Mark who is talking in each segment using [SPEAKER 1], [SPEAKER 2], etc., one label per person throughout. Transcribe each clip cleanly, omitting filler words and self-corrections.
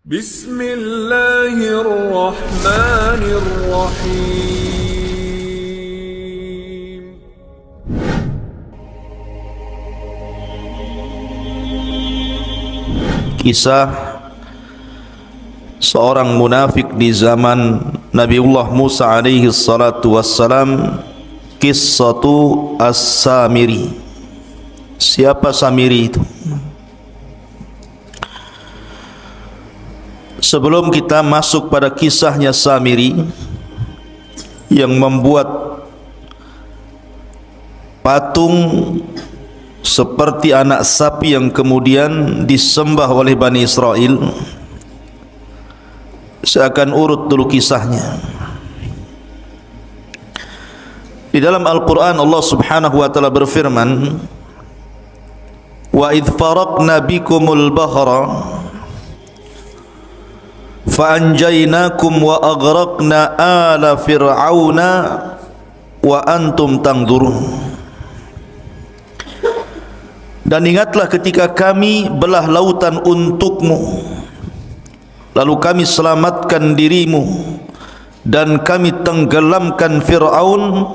[SPEAKER 1] Bismillahirrahmanirrahim.
[SPEAKER 2] Kisah seorang munafik di zaman Nabiullah Musa alaihi salatu wassalam, Qissatu As-Samiri. Siapa Samiri itu? Sebelum kita masuk pada kisahnya Samiri yang membuat patung seperti anak sapi yang kemudian disembah oleh Bani Israel, saya akan urut dulu kisahnya. Di dalam Al-Quran Allah subhanahu wa ta'ala berfirman, wa idh faraqna bikumul bahra fa'anjaynakum wa aghraqna ala fir'auna wa antum tanzurun. Dan ingatlah ketika kami belah lautan untukmu, lalu kami selamatkan dirimu dan kami tenggelamkan Fir'aun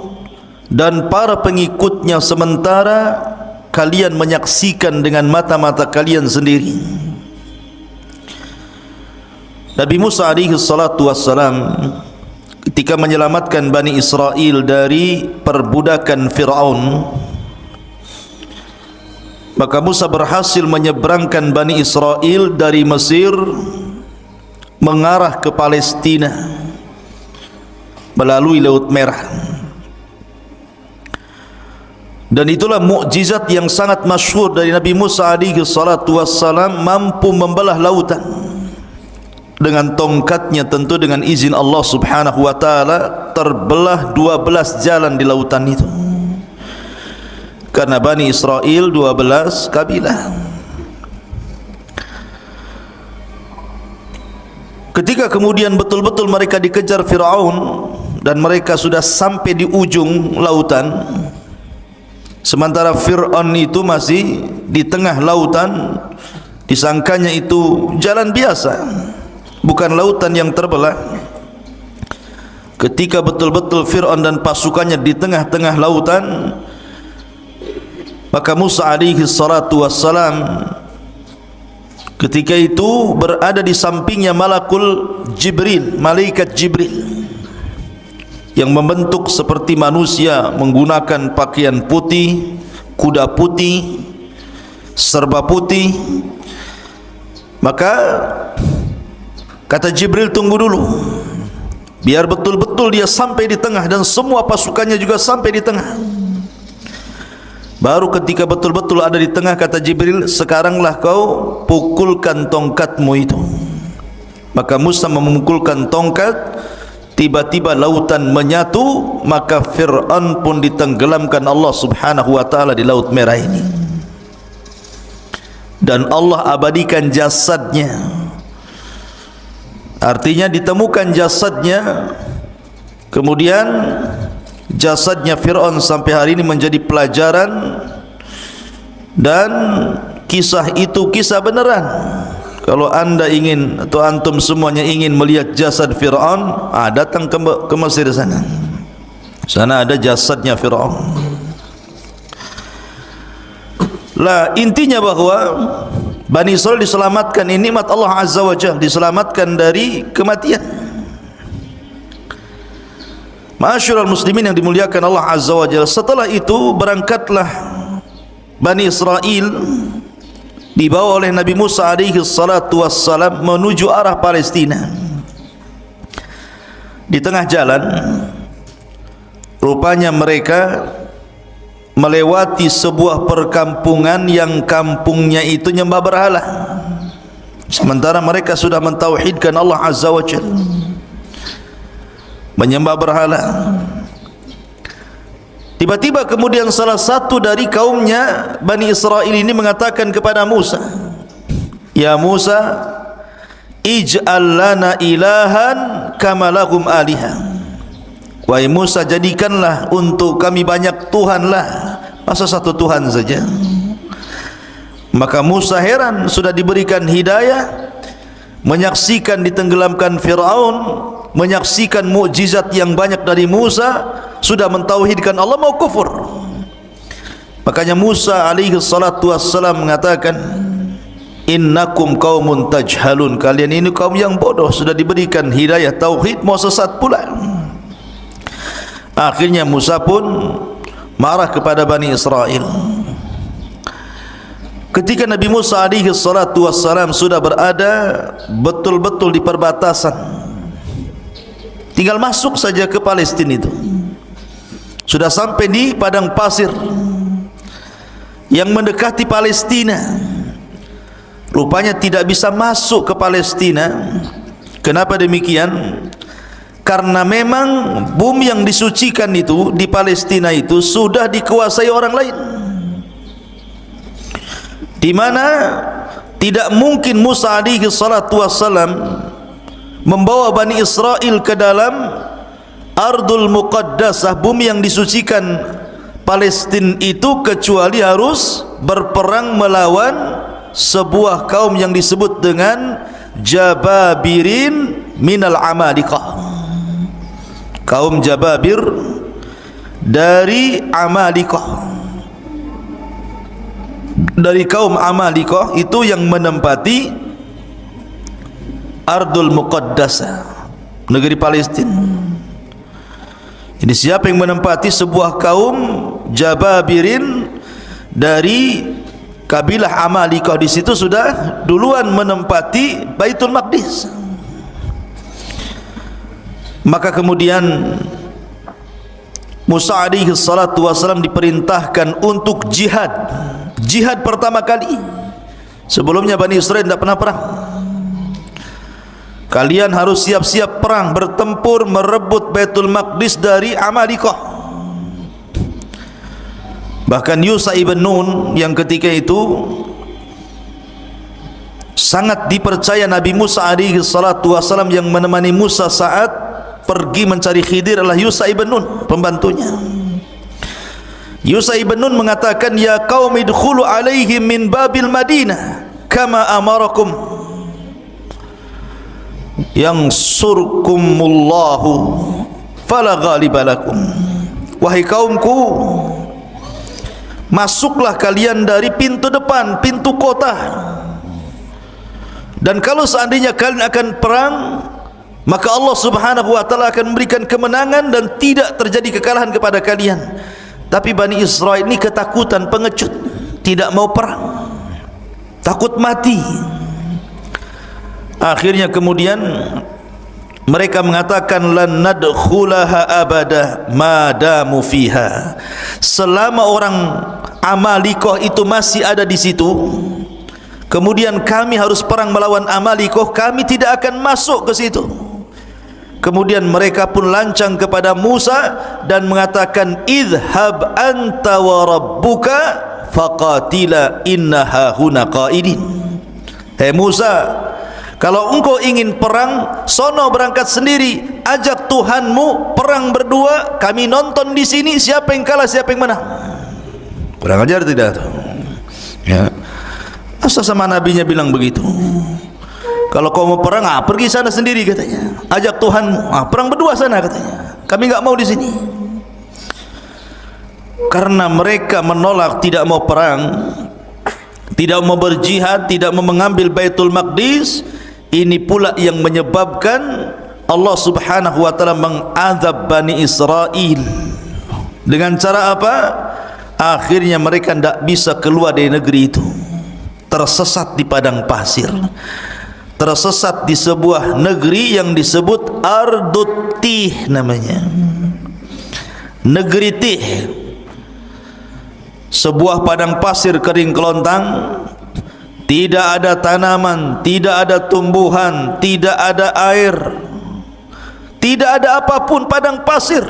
[SPEAKER 2] dan para pengikutnya, sementara kalian menyaksikan dengan mata-mata kalian sendiri. Nabi Musa alaihi salatu wassalam ketika menyelamatkan Bani Israel dari perbudakan Fir'aun, maka Musa berhasil menyeberangkan Bani Israel dari Mesir mengarah ke Palestina melalui Laut Merah. Dan itulah mukjizat yang sangat masyhur dari Nabi Musa alaihi salatu wassalam, mampu membelah lautan dengan tongkatnya, tentu dengan izin Allah subhanahu wa ta'ala. Terbelah 12 jalan di lautan itu, karena Bani Israel 12 kabilah. Ketika kemudian betul-betul mereka dikejar Fir'aun dan mereka sudah sampai di ujung lautan, sementara Fir'aun itu masih di tengah lautan, disangkanya itu jalan biasa, bukan lautan yang terbelah. Ketika betul-betul Fir'aun dan pasukannya di tengah-tengah lautan, maka Musa alaihi salatu wassalam ketika itu berada di sampingnya malakul Jibril, malaikat Jibril yang membentuk seperti manusia, menggunakan pakaian putih, kuda putih, serba putih. Maka kata Jibril, tunggu dulu, biar betul-betul dia sampai di tengah dan semua pasukannya juga sampai di tengah. Baru ketika betul-betul ada di tengah, kata Jibril, sekaranglah kau pukulkan tongkatmu itu. Maka Musa memukulkan tongkat, tiba-tiba lautan menyatu, maka Fir'aun pun ditenggelamkan Allah subhanahu wa ta'ala di Laut Merah ini. Dan Allah abadikan jasadnya, artinya ditemukan jasadnya. Kemudian jasadnya Fir'aun sampai hari ini menjadi pelajaran, dan kisah itu kisah beneran. Kalau anda ingin atau antum semuanya ingin melihat jasad Fir'aun, datang ke Mesir sana. Sana ada jasadnya Fir'aun. Lah, intinya bahwa Bani Israel diselamatkan, ini nikmat Allah Azza wa Jalla, diselamatkan dari kematian. Ma'asyiral muslimin yang dimuliakan Allah Azza wa Jalla, setelah itu berangkatlah Bani Israel dibawa oleh Nabi Musa alaihi salatu wassalam menuju arah Palestina. Di tengah jalan rupanya mereka melewati sebuah perkampungan yang kampungnya itu nyembah berhala, sementara mereka sudah mentauhidkan Allah Azza wa Jalla, menyembah berhala. Tiba-tiba kemudian salah satu dari kaumnya Bani Israel ini mengatakan kepada Musa, ya Musa, ij'al lana ilahan kama lahum alihah. Wahai Musa, jadikanlah untuk kami banyak Tuhan lah, masa satu Tuhan saja? Maka Musa heran, sudah diberikan hidayah menyaksikan ditenggelamkan Fir'aun, menyaksikan mukjizat yang banyak dari Musa, sudah mentauhidkan Allah, mau kufur. Makanya Musa alaihi salatu wassalam mengatakan, innakum qaumun tajhalun, kalian ini kaum yang bodoh, sudah diberikan hidayah tauhid mau sesat pula. Akhirnya Musa pun marah kepada Bani Israel. Ketika Nabi Musa alaihi salatu wassalam sudah berada betul-betul di perbatasan, tinggal masuk saja ke Palestina itu, sudah sampai di padang pasir yang mendekati Palestina. Rupanya tidak bisa masuk ke Palestina. Kenapa demikian? Karena memang bumi yang disucikan itu di Palestina itu sudah dikuasai orang lain, di mana tidak mungkin Musa alaihi salatu wassalam membawa Bani Israel ke dalam Ardul Muqaddasah, bumi yang disucikan Palestina itu, kecuali harus berperang melawan sebuah kaum yang disebut dengan Jababirin minal Amalikah, kaum Jababir dari Amalikah, dari kaum Amalikah itu yang menempati Ardul Muqaddasah, negeri Palestina. Jadi siapa yang menempati sebuah kaum Jababirin dari kabilah Amalikah, di situ sudah duluan menempati Baitul Maqdis. Maka kemudian Musa alaihi salatu wasallam diperintahkan untuk jihad. Jihad pertama kali. Sebelumnya Bani Israel tidak pernah perang. Kalian harus siap-siap perang, bertempur, merebut Baitul Maqdis dari Amalikah. Bahkan Yusha ibn Nun yang ketika itu sangat dipercaya Nabi Musa alaihi salatu wasallam, yang menemani Musa saat pergi mencari Khidir adalah Yusha ibn Nun, pembantunya. Yusha ibn Nun mengatakan, ya qaumi idkhulu alaihim min babil Madinah kama amarakum yang surkumullahu fala ghaliba lakum. Wahai kaumku, masuklah kalian dari pintu depan, pintu kota, dan kalau seandainya kalian akan perang, maka Allah subhanahu wa ta'ala akan memberikan kemenangan dan tidak terjadi kekalahan kepada kalian. Tapi Bani Israel ini ketakutan, pengecut, tidak mau perang, takut mati. Akhirnya kemudian mereka mengatakan, lan nadkhulaha abada madamu fiha, selama orang Amalikah itu masih ada di situ, kemudian kami harus perang melawan Amalikah, kami tidak akan masuk ke situ. Kemudian mereka pun lancang kepada Musa dan mengatakan, idhhab anta wa rabbuka faqatila innaha huna qaidin. Hei Musa, kalau engkau ingin perang, sono berangkat sendiri, ajak Tuhanmu perang berdua, kami nonton di sini siapa yang kalah siapa yang menang. Kurang ajar tidak tuh? Ya. Asal sama nabinya bilang begitu. Kalau kau mau perang, pergi sana sendiri katanya. Ajak Tuhanmu, perang berdua sana katanya. Kami enggak mau di sini. Karena mereka menolak, tidak mau perang, tidak mau berjihad, tidak mau mengambil Baitul Maqdis. Ini pula yang menyebabkan Allah subhanahu wa ta'ala mengazab Bani Israel. Dengan cara apa? Akhirnya mereka tidak bisa keluar dari negeri itu, tersesat di padang pasir, tersesat di sebuah negeri yang disebut Ardut Tih namanya, negeri Tih, sebuah padang pasir kering kelontang, tidak ada tanaman, tidak ada tumbuhan, tidak ada air, tidak ada apapun, padang pasir,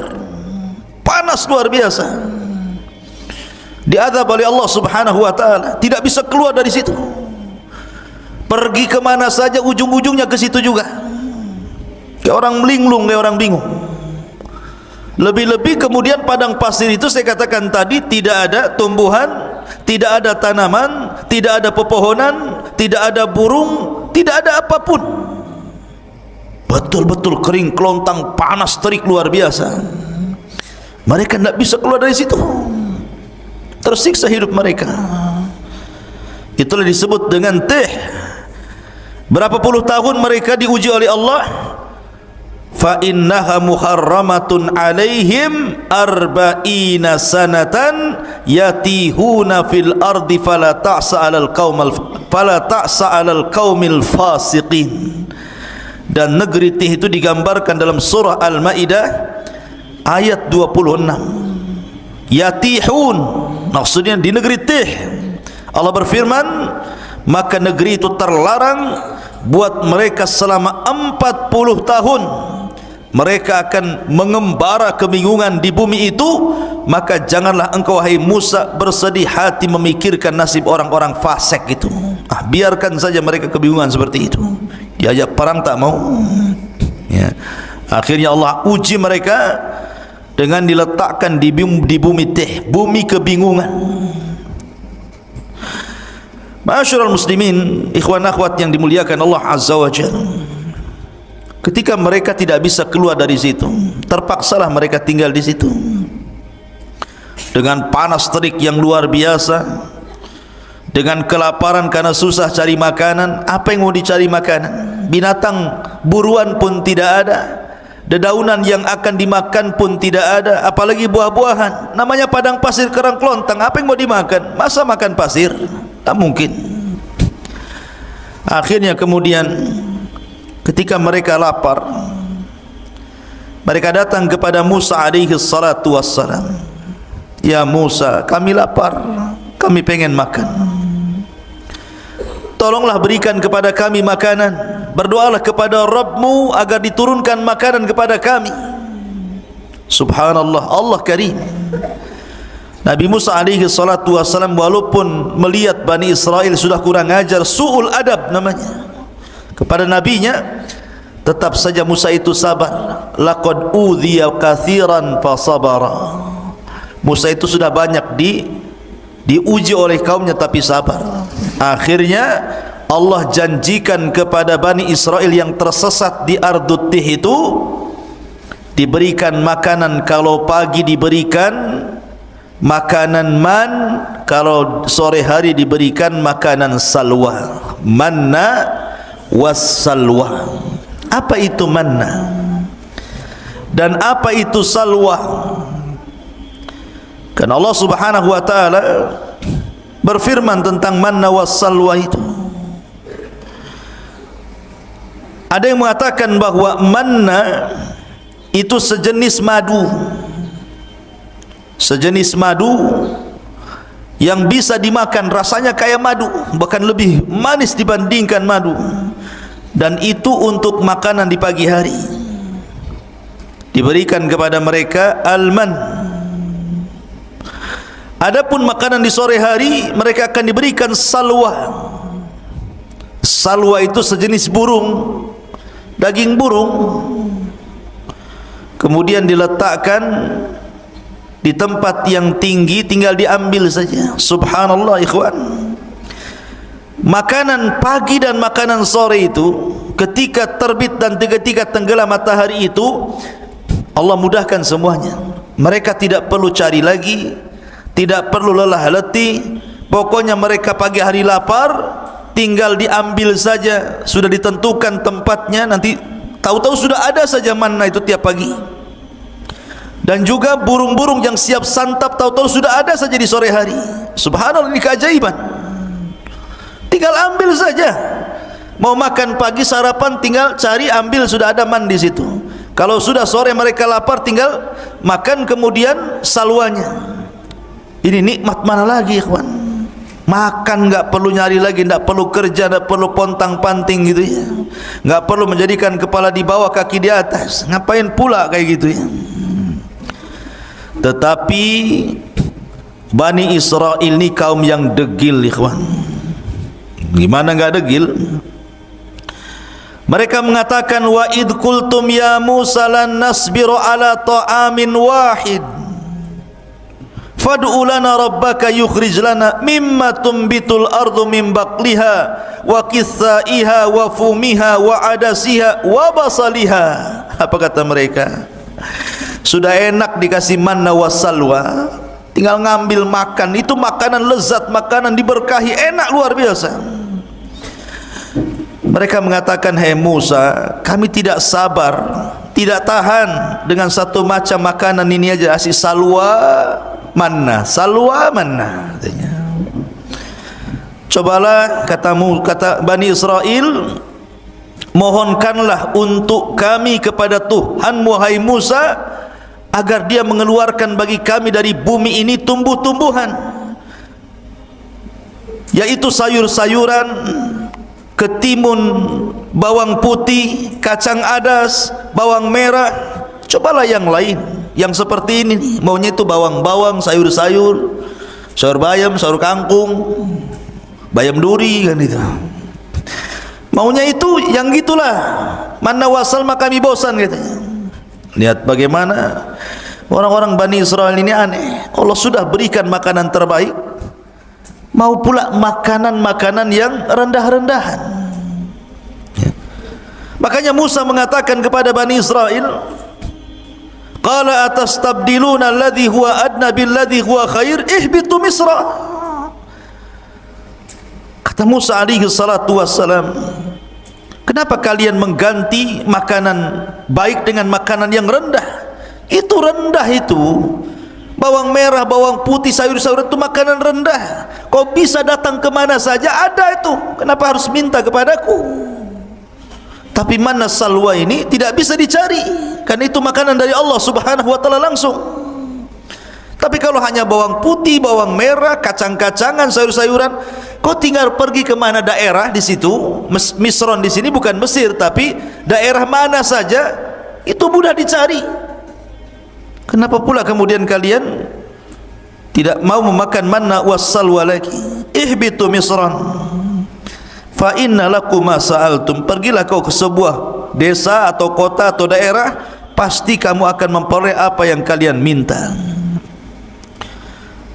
[SPEAKER 2] panas luar biasa. Diazab oleh Allah subhanahu wa ta'ala, tidak bisa keluar dari situ. Pergi kemana saja ujung-ujungnya ke situ juga. Kayak orang melinglung, kayak orang bingung. Lebih-lebih kemudian padang pasir itu saya katakan tadi, tidak ada tumbuhan, tidak ada tanaman, tidak ada pepohonan, tidak ada burung, tidak ada apapun. Betul-betul kering kelontang, panas terik luar biasa. Mereka tidak bisa keluar dari situ, tersiksa hidup mereka. Itulah disebut dengan tih. Berapa puluh tahun mereka diuji oleh Allah. Fa innaha muharramatun alaihim arba'ina sanatan yatihuna fil ardi fala ta'sa 'alal qaumil fasiqin. Dan negeri Tih itu digambarkan dalam surah Al-Maidah ayat 26. Yatihun, maksudnya di negeri Tih. Allah berfirman, maka negeri itu terlarang buat mereka selama 40 tahun. Mereka akan mengembara kebingungan di bumi itu. Maka janganlah engkau wahai Musa bersedih hati memikirkan nasib orang-orang fasik itu. Biarkan saja mereka kebingungan seperti itu. Diajak perang tak mau. Ya. Akhirnya Allah uji mereka dengan diletakkan di bumi Tih, bumi kebingungan. Ma'asyiral muslimin, ikhwan akhwat yang dimuliakan Allah Azza wa Jalla. Ketika mereka tidak bisa keluar dari situ, terpaksalah mereka tinggal di situ dengan panas terik yang luar biasa, dengan kelaparan karena susah cari makanan. Apa yang mau dicari makanan? Binatang buruan pun tidak ada, dedaunan yang akan dimakan pun tidak ada, apalagi buah-buahan. Namanya padang pasir kerang kelontang, apa yang mau dimakan? Masa makan pasir? Tak mungkin. Akhirnya kemudian ketika mereka lapar, mereka datang kepada Musa alaihi salatu wassalam. Ya Musa, kami lapar, kami pengen makan. Tolonglah berikan kepada kami makanan. Berdoalah kepada Rabbmu agar diturunkan makanan kepada kami. Subhanallah, Allah karim. Nabi Musa alaihi salatu wassalam walaupun melihat Bani Israel sudah kurang ajar, su'ul adab namanya kepada nabinya, tetap saja Musa itu sabar. Laqad udhiya katsiran fasabara. Musa itu sudah banyak diuji oleh kaumnya tapi sabar. Akhirnya Allah janjikan kepada Bani Israel yang tersesat di Ardut Tih itu diberikan makanan. Kalau pagi diberikan makanan man, kalau sore hari diberikan makanan salwa, manna wassalwa. Apa itu manna dan apa itu salwa? Karena Allah Subhanahu wa taala berfirman tentang manna wassalwa itu. Ada yang mengatakan bahwa manna itu sejenis madu, sejenis madu yang bisa dimakan, rasanya kayak madu, bahkan lebih manis dibandingkan madu. Dan itu untuk makanan di pagi hari. Diberikan kepada mereka alman. Adapun makanan di sore hari mereka akan diberikan salwa. Salwa itu sejenis burung, daging burung. Kemudian diletakkan di tempat yang tinggi, tinggal diambil saja. Subhanallah ikhwan. Makanan pagi dan makanan sore itu, ketika terbit dan ketika tenggelam matahari itu, Allah mudahkan semuanya. Mereka tidak perlu cari lagi, tidak perlu lelah letih. Pokoknya mereka pagi hari lapar, tinggal diambil saja. Sudah ditentukan tempatnya, nanti tahu-tahu sudah ada saja manna itu tiap pagi. Dan juga burung-burung yang siap santap, tahu-tahu sudah ada saja di sore hari. Subhanallah, ini keajaiban. Tinggal ambil saja. Mau makan pagi sarapan, tinggal cari ambil, sudah ada man di situ. Kalau sudah sore mereka lapar, tinggal makan kemudian salwanya. Ini nikmat mana lagi, ikhwan? Makan nggak perlu nyari lagi, nggak perlu kerja, nggak perlu pontang-panting gitu ya. Nggak perlu menjadikan kepala di bawah kaki di atas. Ngapain pula kayak gitu ya? Tetapi Bani Israel ini kaum yang degil, ikhwan. Gimana nggak degil? Mereka mengatakan, wa id qultum ya Musa lan nasbiru ala ta'amin wahid fad'u lana rabbaka yukhrij lana mimma tumbitul ardu min baqliha wa qithaiha wa fumiha wa adasiha wa basaliha. Apa kata mereka? Sudah enak dikasih manna wassalwa, tinggal ngambil makan. Itu makanan lezat, makanan diberkahi, enak luar biasa. Mereka mengatakan, hai Musa, kami tidak sabar, tidak tahan dengan satu macam makanan ini aja. Asih salwa manna, salwa manna katanya. Cobalah, kata Bani Israel, mohonkanlah untuk kami kepada Tuhanmu, hai Musa, agar dia mengeluarkan bagi kami dari bumi ini tumbuh-tumbuhan, yaitu sayur-sayuran, ketimun, bawang putih, kacang adas, bawang merah. Cobalah yang lain, yang seperti ini, maunya itu bawang-bawang, sayur-sayur, sayur bayam, sayur kangkung, bayam duri kan itu. Maunya itu yang gitulah. Manna wassalma kami bosan katanya. Lihat bagaimana orang-orang Bani Israel ini aneh. Allah sudah berikan makanan terbaik, mau pula makanan-makanan yang rendah-rendahan. Ya. Makanya Musa mengatakan kepada Bani Israel, qala atastabdiluna alladhi huwa adna billadhi huwa khair ihbitu misra. Kata Musa alaihi salatu wassalam, kenapa kalian mengganti makanan baik dengan makanan yang rendah? Itu rendah itu. Bawang merah, bawang putih, sayur-sayuran itu makanan rendah. Kau bisa datang kemana saja ada itu. Kenapa harus minta kepadaku? Tapi manna salwa ini tidak bisa dicari, karena itu makanan dari Allah subhanahu wa ta'ala langsung. Tapi kalau hanya bawang putih, bawang merah, kacang-kacangan, sayur-sayuran, kau tinggal pergi ke mana daerah di situ. Misron di sini bukan Mesir, tapi daerah mana saja itu mudah dicari. Kenapa pula kemudian kalian tidak mau memakan manna wassalwa lagi? Ihbitu misran fa inna lakum ma sa'altum. Pergilah kau ke sebuah desa atau kota atau daerah, pasti kamu akan memperoleh apa yang kalian minta.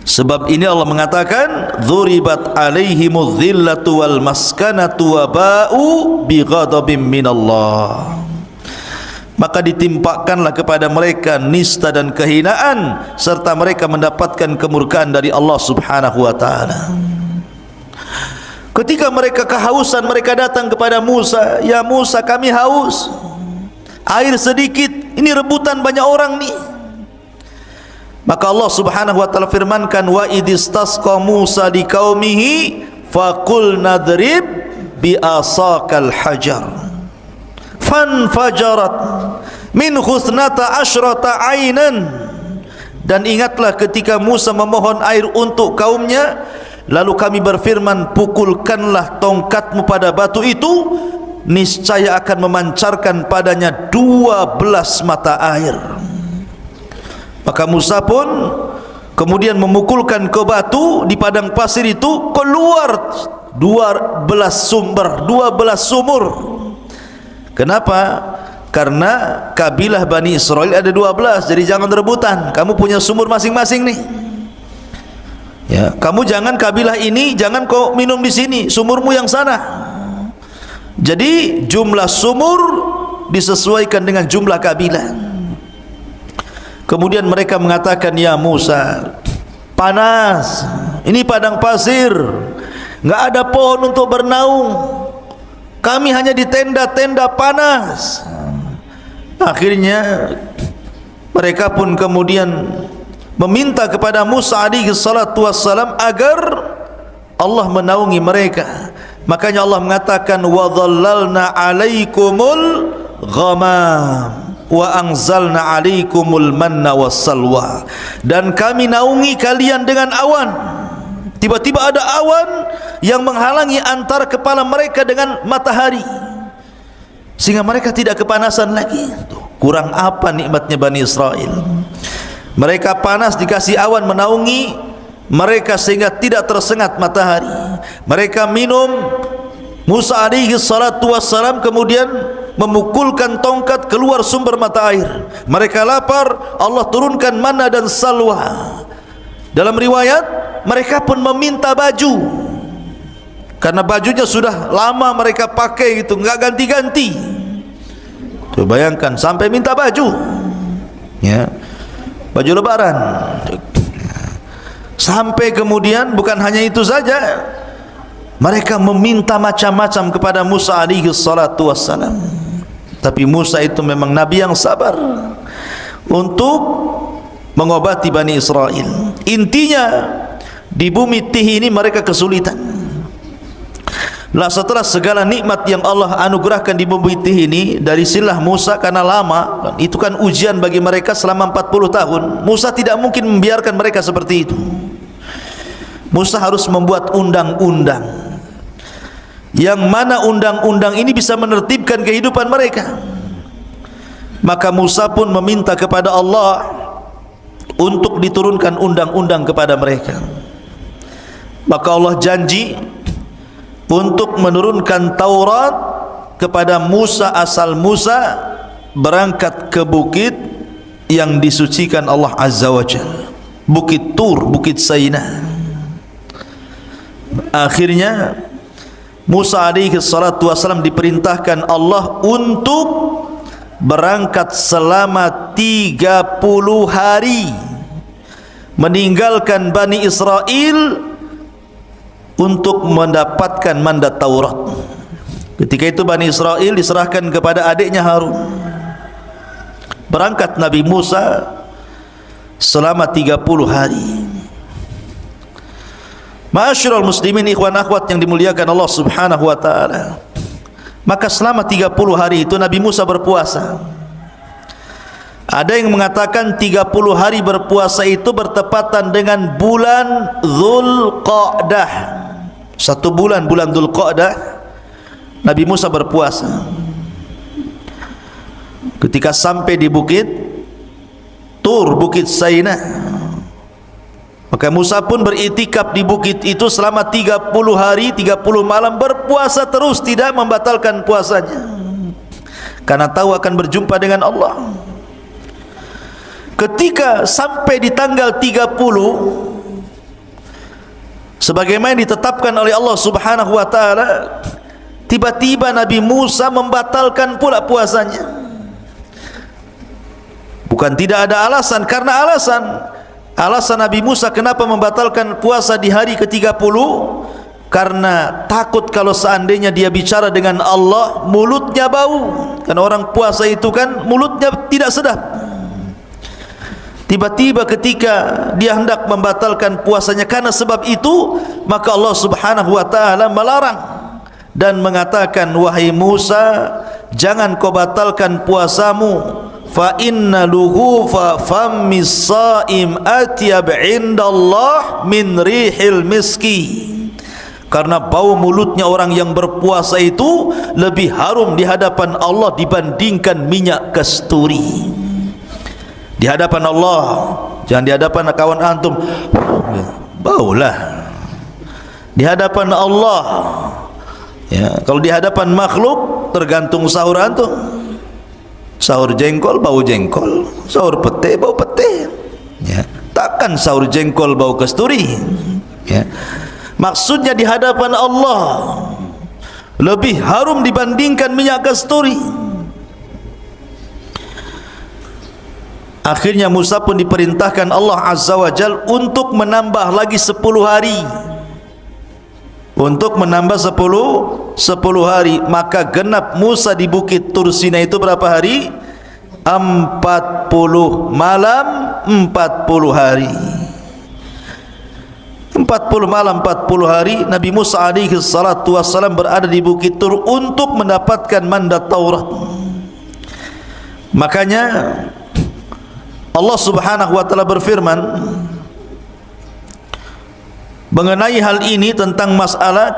[SPEAKER 2] Sebab ini Allah mengatakan, dzuribat alaihimudz dzillatu wal maskanatu wa ba'u bighadabim minallah. Maka ditimpakanlah kepada mereka nista dan kehinaan, serta mereka mendapatkan kemurkaan dari Allah subhanahu wa ta'ala. Ketika mereka kehausan, mereka datang kepada Musa, ya Musa, kami haus, air sedikit, ini rebutan banyak orang nih. Maka Allah subhanahu wa ta'ala firmankan, wa idistasqa Musa di qaumihi faqul nadrib bi asaqal hajar fanfajarat min khusnata asyrata ainan. Dan ingatlah ketika Musa memohon air untuk kaumnya, lalu kami berfirman, pukulkanlah tongkatmu pada batu itu, niscaya akan memancarkan padanya 12 mata air. Maka Musa pun kemudian memukulkan ke batu di padang pasir itu, keluar 12 sumur. Kenapa? Karena kabilah Bani Israel ada 12, jadi jangan rebutan. Kamu punya sumur masing-masing nih. Ya, kamu jangan kabilah ini, jangan kau minum di sini, sumurmu yang sana. Jadi jumlah sumur disesuaikan dengan jumlah kabilah. Kemudian mereka mengatakan, ya Musa, panas, ini padang pasir, nggak ada pohon untuk bernaung, kami hanya di tenda-tenda panas. Akhirnya mereka pun kemudian meminta kepada Musa alaihi salatu wassalam agar Allah menaungi mereka. Makanya Allah mengatakan, wa dhallalna alaikumul ghamam wa anzalna alaikumul manna wassalwa. Dan kami naungi kalian dengan awan. Tiba-tiba ada awan yang menghalangi antara kepala mereka dengan matahari, sehingga mereka tidak kepanasan lagi. Kurang apa nikmatnya Bani Israel? Mereka panas, dikasih awan menaungi mereka sehingga tidak tersengat matahari. Mereka minum, Musa alaihi salatu wassalam kemudian memukulkan tongkat, keluar sumber mata air. Mereka lapar, Allah turunkan manna dan salwa. Dalam riwayat mereka pun meminta baju, karena bajunya sudah lama mereka pakai itu, enggak ganti-ganti. Tuh, bayangkan sampai minta baju, ya, baju lebaran. Sampai kemudian bukan hanya itu saja, mereka meminta macam-macam kepada Musa alaihi salatu wassalam. Tapi Musa itu memang nabi yang sabar untuk mengobati Bani Israel. Intinya di bumi Tih ini mereka kesulitan. Lah setelah segala nikmat yang Allah anugerahkan di bumi Tih ini dari silah Musa, karena lama, itu kan ujian bagi mereka selama 40 tahun. Musa tidak mungkin membiarkan mereka seperti itu. Musa harus membuat undang-undang, yang mana undang-undang ini bisa menertibkan kehidupan mereka. Maka Musa pun meminta kepada Allah untuk diturunkan undang-undang kepada mereka. Maka Allah janji untuk menurunkan Taurat kepada Musa asal Musa berangkat ke bukit yang disucikan Allah Azza wa Jalla, Bukit Tur, Bukit Saina. Akhirnya Musa alaihi salatu wassalam diperintahkan Allah untuk berangkat selama 30 hari meninggalkan Bani Israel untuk mendapatkan mandat Taurat. Ketika itu Bani Israel diserahkan kepada adiknya Harun. Berangkat Nabi Musa selama 30 hari. Ma'asyiral muslimin, ikhwan akhwat yang dimuliakan Allah Subhanahu wa taala. Maka selama 30 hari itu Nabi Musa berpuasa. Ada yang mengatakan 30 hari berpuasa itu bertepatan dengan bulan Dzulqa'dah. Satu bulan, bulan Dzulqa'dah, Nabi Musa berpuasa. Ketika sampai di bukit Tur, Bukit Saina, maka Musa pun beriktikaf di bukit itu selama 30 hari 30 malam, berpuasa terus, tidak membatalkan puasanya, karena tahu akan berjumpa dengan Allah. Ketika sampai di tanggal 30 sebagaimana ditetapkan oleh Allah Subhanahu wa taala, tiba-tiba Nabi Musa membatalkan pula puasanya. Bukan tidak ada alasan, karena alasan Nabi Musa kenapa membatalkan puasa di hari ke-30, karena takut kalau seandainya dia bicara dengan Allah mulutnya bau. Karena orang puasa itu kan mulutnya tidak sedap. Tiba-tiba ketika dia hendak membatalkan puasanya karena sebab itu, maka Allah Subhanahu wa taala melarang dan mengatakan, wahai Musa, jangan kau batalkan puasamu, fa inna luhufa fammis shaim atyab indallah min rihil miski. Karena bau mulutnya orang yang berpuasa itu lebih harum di hadapan Allah dibandingkan minyak kasturi. Di hadapan Allah, jangan di hadapan kawan antum, baulah. Di hadapan Allah, ya, kalau di hadapan makhluk tergantung sahur antum. Sahur jengkol bau jengkol, sahur pete bau pete, ya. Takkan sahur jengkol bau kasturi, ya. Maksudnya di hadapan Allah lebih harum dibandingkan minyak kasturi. Akhirnya Musa pun diperintahkan Allah Azza wa Jal untuk menambah lagi 10 hari, untuk menambah 10 hari. Maka genap Musa di bukit Tur Sina itu berapa hari? 40 malam 40 hari. 40 malam 40 hari Nabi Musa alaihi salatu wassalam berada di bukit Tur untuk mendapatkan mandat Taurat. Makanya Allah Subhanahu wa taala berfirman mengenai hal ini, tentang masalah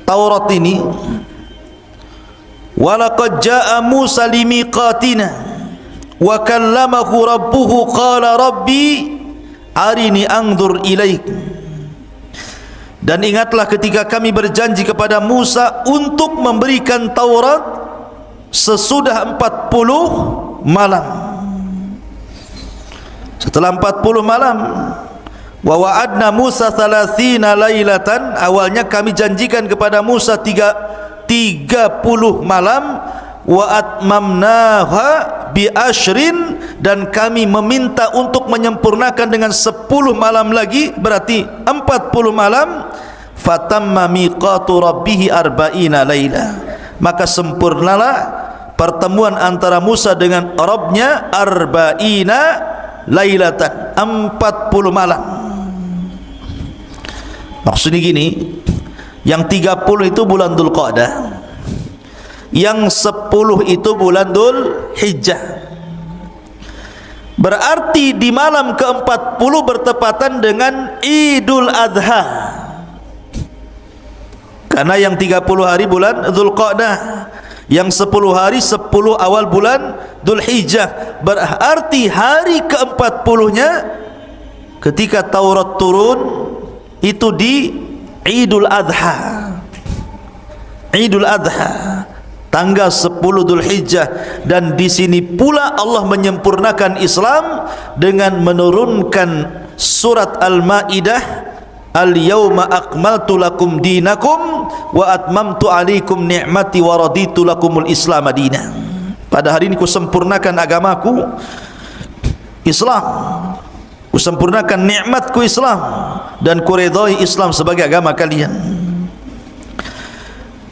[SPEAKER 2] Taurat ini, walaqad jaa Musa limiqatina wa kallamahu rabbuhu qala rabbi arini anzur ilaik. Dan ingatlah ketika kami berjanji kepada Musa untuk memberikan Taurat sesudah 40 malam. Setelah 40 malam, wa wa'adna Musa 30 lailatan, awalnya kami janjikan kepada Musa 30 malam, wa atmamnaha bi ashrin, dan kami meminta untuk menyempurnakan dengan 10 malam lagi, berarti 40 malam. Fatamma miqatu rabbih 40 laila, maka sempurnalah pertemuan antara Musa dengan Rabbnya 40 lailatan, 40 malam. Maksudnya gini, yang 30 itu bulan Dzulqa'dah, yang 10 itu bulan Dzulhijjah. Berarti di malam ke-40 bertepatan dengan Idul Adha, karena yang 30 hari bulan Dzulqa'dah, yang 10 hari 10 awal bulan Dzulhijjah. Berarti hari ke-40-nya ketika Taurat turun itu di Idul Adha. Idul Adha tanggal 10 Dzulhijjah, dan di sini pula Allah menyempurnakan Islam dengan menurunkan surat Al-Maidah, Al-yawma akmaltu lakum dinakum wa atmamtu alaikum ni'mati wa raditu lakumul Islam madinah. Pada hari ini ku sempurnakan agamaku Islam, ku sempurnakan nikmatku Islam, dan ku redai Islam sebagai agama kalian.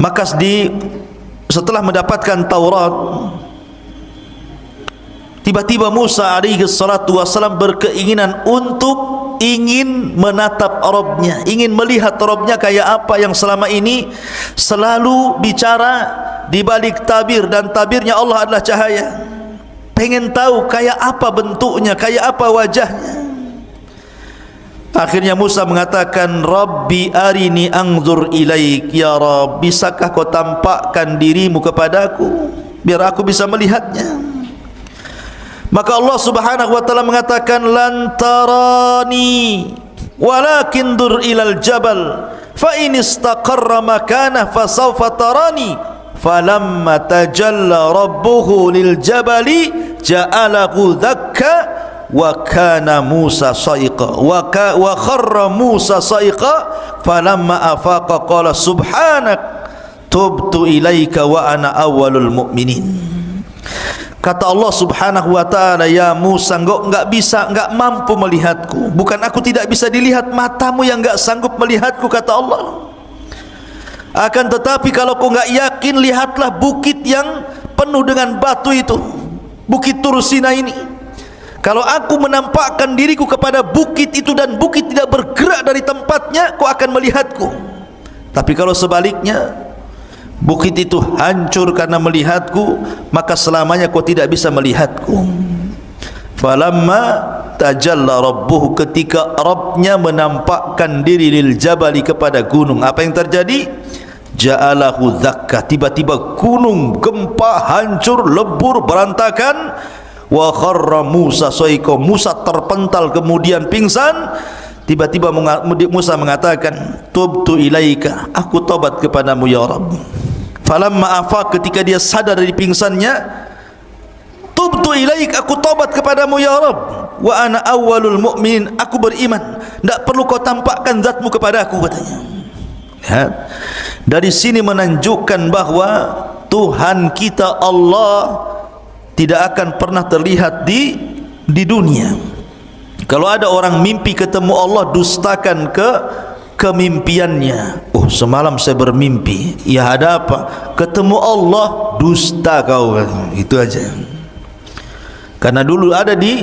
[SPEAKER 2] Maka setelah mendapatkan Taurat, tiba-tiba Musa alaihi salatu wassalam berkeinginan untuk ingin menatap Rabbnya, ingin melihat Rabbnya kayak apa yang selama ini selalu bicara di balik tabir, dan tabirnya Allah adalah cahaya. Pengen tahu kayak apa bentuknya, kayak apa wajahnya. Akhirnya Musa mengatakan, Rabbi arini anzur ilaik, ya Rabb, bisakah kau tampakkan dirimu kepadaku biar aku bisa melihatnya. Maka Allah subhanahu wa ta'ala mengatakan, lan tarani walakin dur ilal jabal fa in istaqarra makanah fasawfa tarani, falamma tajalla rabbuhu lil jabali ja'alahu dakka wa kana Musa sa'iqa wa kharra Musa sa'iqa falamma afaqa qala subhanak tubtu ilaika wa ana awwalul mu'minin. Kata Allah subhanahu wa ta'ala, ya Musa, engkau enggak mampu melihatku. Bukan aku tidak bisa dilihat, matamu yang enggak sanggup melihatku, kata Allah. Akan tetapi kalau kau enggak yakin, lihatlah bukit yang penuh dengan batu itu, Bukit Tur Sina ini. Kalau aku menampakkan diriku kepada bukit itu dan bukit tidak bergerak dari tempatnya, kau akan melihatku. Tapi kalau sebaliknya, bukit itu hancur karena melihatku, maka selamanya kau tidak bisa melihatku. Falamma tajalla rabbuhu, ketika Rabbnya menampakkan diri lil jabali, kepada gunung, apa yang terjadi? Ja'alahu dzakka, tiba-tiba gunung gempa, hancur, lebur, berantakan. Wa kharra Musa sa'iqa, Musa terpental kemudian pingsan. Tiba-tiba Musa mengatakan, tubtu ilaika, aku tobat kepadamu ya Rabb. Falamma afaq, ketika dia sadar dari pingsannya, tubtu ilaik, aku tobat kepadamu ya Rabb. Wa ana awwalul mu'minin, aku beriman, tidak perlu kau tampakkan zatmu kepadaku, katanya. Lihat, dari sini menunjukkan bahwa Tuhan kita Allah tidak akan pernah terlihat di dunia. Kalau ada orang mimpi ketemu Allah, dustakan kemimpiannya. Oh, semalam saya bermimpi. Ya, ada apa? Ketemu Allah, dusta kau. Itu aja. Karena dulu ada di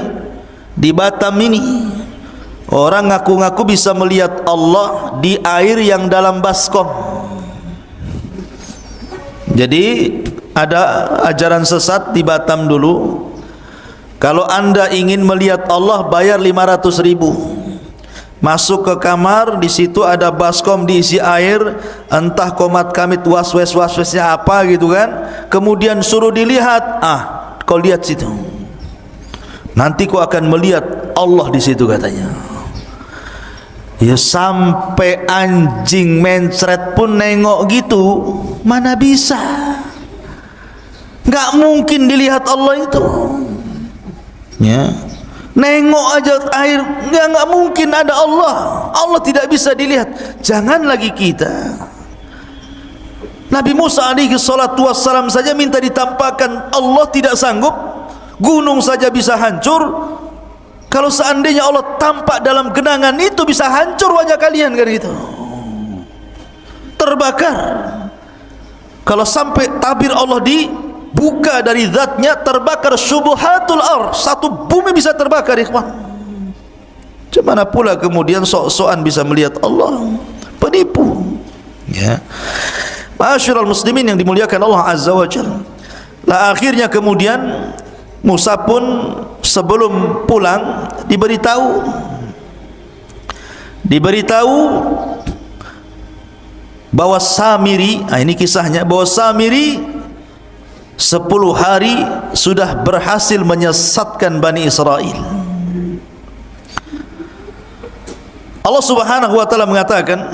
[SPEAKER 2] Batam ini, orang ngaku-ngaku bisa melihat Allah di air yang dalam baskom. Jadi ada ajaran sesat di Batam dulu, kalau anda ingin melihat Allah, bayar 500.000. Masuk ke kamar, di situ ada baskom diisi air, entah komat kamit waswesnya apa gitu kan. Kemudian suruh dilihat, kau lihat situ. Nanti kau akan melihat Allah di situ, katanya. Ya, sampai anjing mencret pun nengok gitu, mana bisa? Nggak mungkin dilihat Allah itu. Ya, Nengok aja air, nggak mungkin ada Allah. Allah tidak bisa dilihat. Jangan lagi kita. Nabi Musa alaihi salatu wassalam saja minta ditampakkan, Allah tidak sanggup. Gunung saja bisa hancur. Kalau seandainya Allah tampak dalam genangan itu, bisa hancur wajah kalian kan gitu. Terbakar. Kalau sampai tabir Allah dibuka dari zatnya, terbakar syubuhatul ardh, satu bumi bisa terbakar, ikhwan. Cemana pula kemudian sok-sokan bisa melihat Allah? Penipu. Ya. Ma'asyiral muslimin yang dimuliakan Allah Azza wa Jalla. Lah akhirnya kemudian Musa pun sebelum pulang diberitahu bahwa Samiri, ini kisahnya, bahwa Samiri 10 hari sudah berhasil menyesatkan Bani Israel. Allah Subhanahu wa taala mengatakan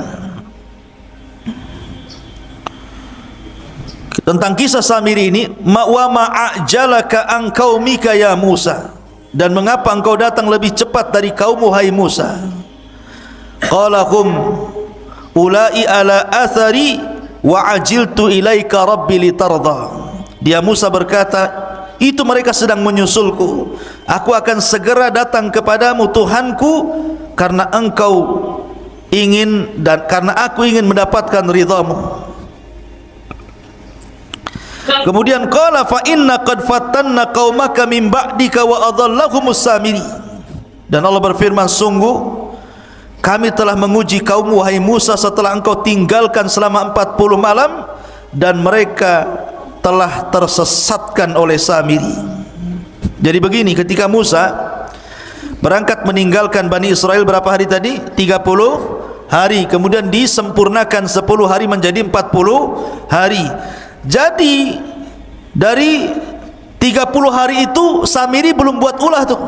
[SPEAKER 2] tentang kisah Samiri ini, wa ma'ajalaka an qaumika ya Musa, dan mengapa engkau datang lebih cepat dari kaummu hai Musa? Qala hum ulai ala athari wa ajiltu ilaika rabbi litarda. Dia Musa berkata, itu mereka sedang menyusulku, aku akan segera datang kepadamu Tuhanku, karena engkau ingin dan karena aku ingin mendapatkan ridhamu. Kemudian qala fa inna qad fatanna qaumaka min ba'dika wa adhallahumus Samiri. Dan Allah berfirman, sungguh kami telah menguji kaummu wahai Musa setelah engkau tinggalkan selama 40 malam, dan mereka telah tersesatkan oleh Samiri. Jadi begini, ketika Musa berangkat meninggalkan Bani Israel berapa hari tadi? 30 hari. Kemudian disempurnakan 10 hari menjadi 40 hari. Jadi dari 30 hari itu Samiri belum buat ulah tuh.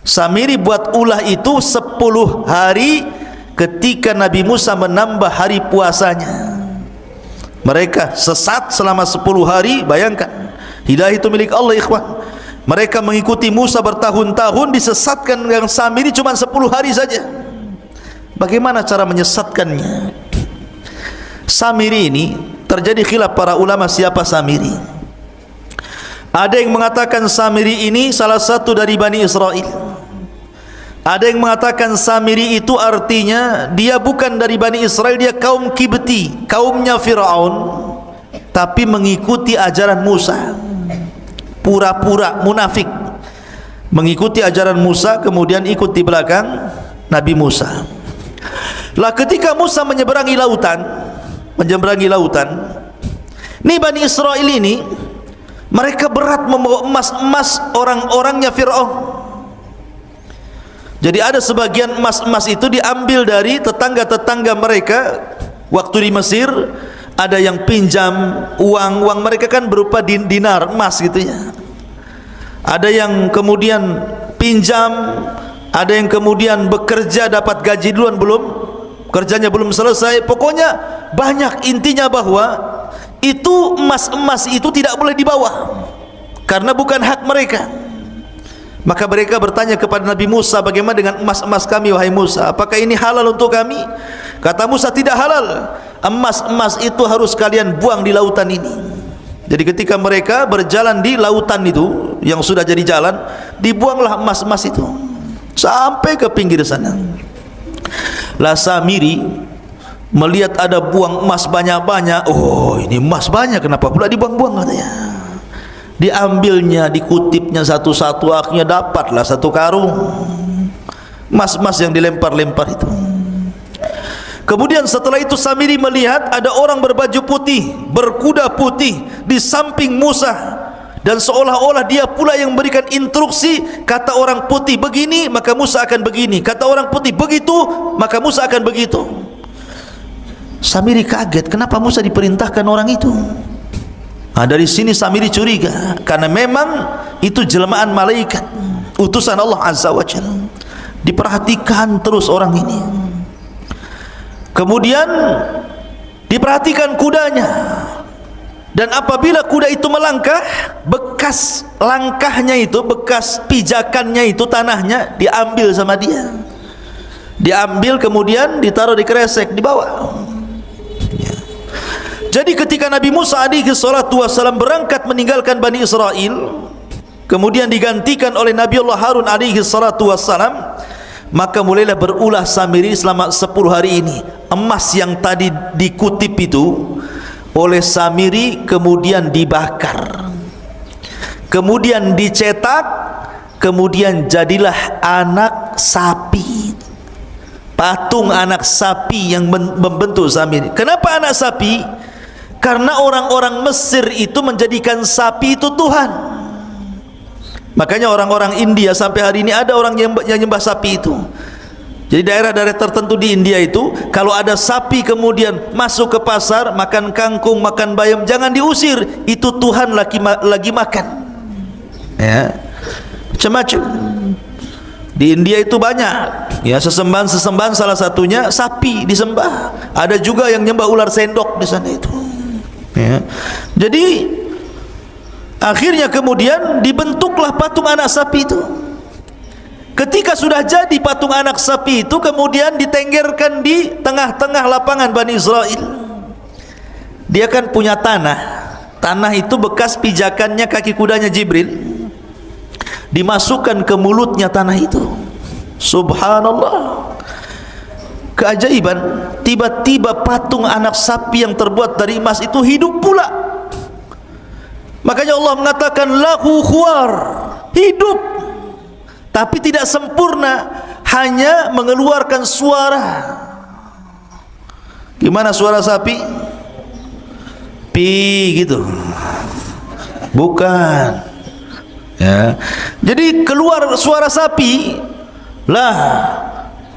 [SPEAKER 2] Samiri buat ulah itu 10 hari ketika Nabi Musa menambah hari puasanya. Mereka sesat selama 10 hari. Bayangkan, hidayah itu milik Allah, ikhwan. Mereka mengikuti Musa bertahun-tahun, disesatkan dengan Samiri cuma 10 hari saja. Bagaimana cara menyesatkannya? Samiri ini terjadi khilaf para ulama, siapa Samiri. Ada yang mengatakan Samiri ini salah satu dari Bani Israel. Ada yang mengatakan Samiri itu artinya dia bukan dari Bani Israel, dia kaum Kibti, kaumnya Fir'aun, tapi mengikuti ajaran Musa. Pura-pura munafik, mengikuti ajaran Musa, kemudian ikut di belakang Nabi Musa. Lah ketika Musa menyeberangi lautan, ini Bani Israel ini, mereka berat membawa emas-emas orang-orangnya Fir'aun. Jadi ada sebagian emas-emas itu diambil dari tetangga-tetangga mereka waktu di Mesir. Ada yang pinjam uang mereka kan berupa dinar, emas gitu ya. Ada yang kemudian pinjam, ada yang kemudian bekerja dapat gaji duluan, kerjanya belum selesai. Pokoknya banyak. Intinya bahwa itu emas-emas itu tidak boleh dibawa karena bukan hak mereka. Maka mereka bertanya kepada Nabi Musa, bagaimana dengan emas-emas kami wahai Musa? Apakah ini halal untuk kami? Kata Musa, tidak halal. Emas-emas itu harus kalian buang di lautan ini. Jadi ketika mereka berjalan di lautan itu yang sudah jadi jalan, dibuanglah emas-emas itu sampai ke pinggir sana. Lah Samiri melihat ada buang emas banyak-banyak. Oh, ini emas banyak, kenapa pula dibuang-buang katanya. Diambilnya, dikutipnya satu-satu, akhirnya dapatlah 1 karung emas-emas yang dilempar-lempar itu. Kemudian setelah itu Samiri melihat ada orang berbaju putih, berkuda putih di samping Musa, dan seolah-olah dia pula yang memberikan instruksi. Kata orang putih begini, maka Musa akan begini. Kata orang putih begitu, maka Musa akan begitu. Samiri kaget, kenapa Musa diperintahkan orang itu? Dari sini Samiri curiga, karena memang itu jelmaan malaikat, utusan Allah Azza wa Jalla. Diperhatikan terus orang ini. Kemudian diperhatikan kudanya, Dan apabila kuda itu melangkah, bekas langkahnya itu, bekas pijakannya itu, tanahnya diambil sama dia. Diambil kemudian ditaruh di kresek, dibawa. Jadi ketika Nabi Musa alaihi salatu wassalam berangkat meninggalkan Bani Israel, kemudian digantikan oleh Nabi Allah Harun alaihi salatu wassalam, maka mulailah berulah Samiri selama 10 hari ini. Emas yang tadi dikutip itu oleh Samiri kemudian dibakar, kemudian dicetak, kemudian jadilah anak sapi, patung anak sapi yang membentuk Samiri. Kenapa anak sapi? Karena orang-orang Mesir itu menjadikan sapi itu Tuhan. Makanya orang-orang India sampai hari ini ada orang yang nyembah sapi itu. Jadi daerah-daerah tertentu di India itu, kalau ada sapi kemudian masuk ke pasar, makan kangkung, makan bayam, jangan diusir, itu Tuhan lagi makan. Ya, macam-macam. Di India itu banyak, ya, sesembahan salah satunya sapi disembah. Ada juga yang nyembah ular sendok di sana itu. Ya. Jadi akhirnya kemudian dibentuklah patung anak sapi itu. Ketika sudah jadi patung anak sapi itu, kemudian ditenggerkan di tengah-tengah lapangan Bani Israel. Dia kan punya tanah. Tanah itu bekas pijakannya kaki kudanya Jibril. Dimasukkan ke mulutnya tanah itu. Subhanallah. Keajaiban, tiba-tiba patung anak sapi yang terbuat dari emas itu hidup pula. Makanya Allah mengatakan lahu khuwar, hidup. Tapi tidak sempurna, hanya mengeluarkan suara. Gimana suara sapi? Pi gitu. Bukan. Ya. Jadi keluar suara sapi. Lah,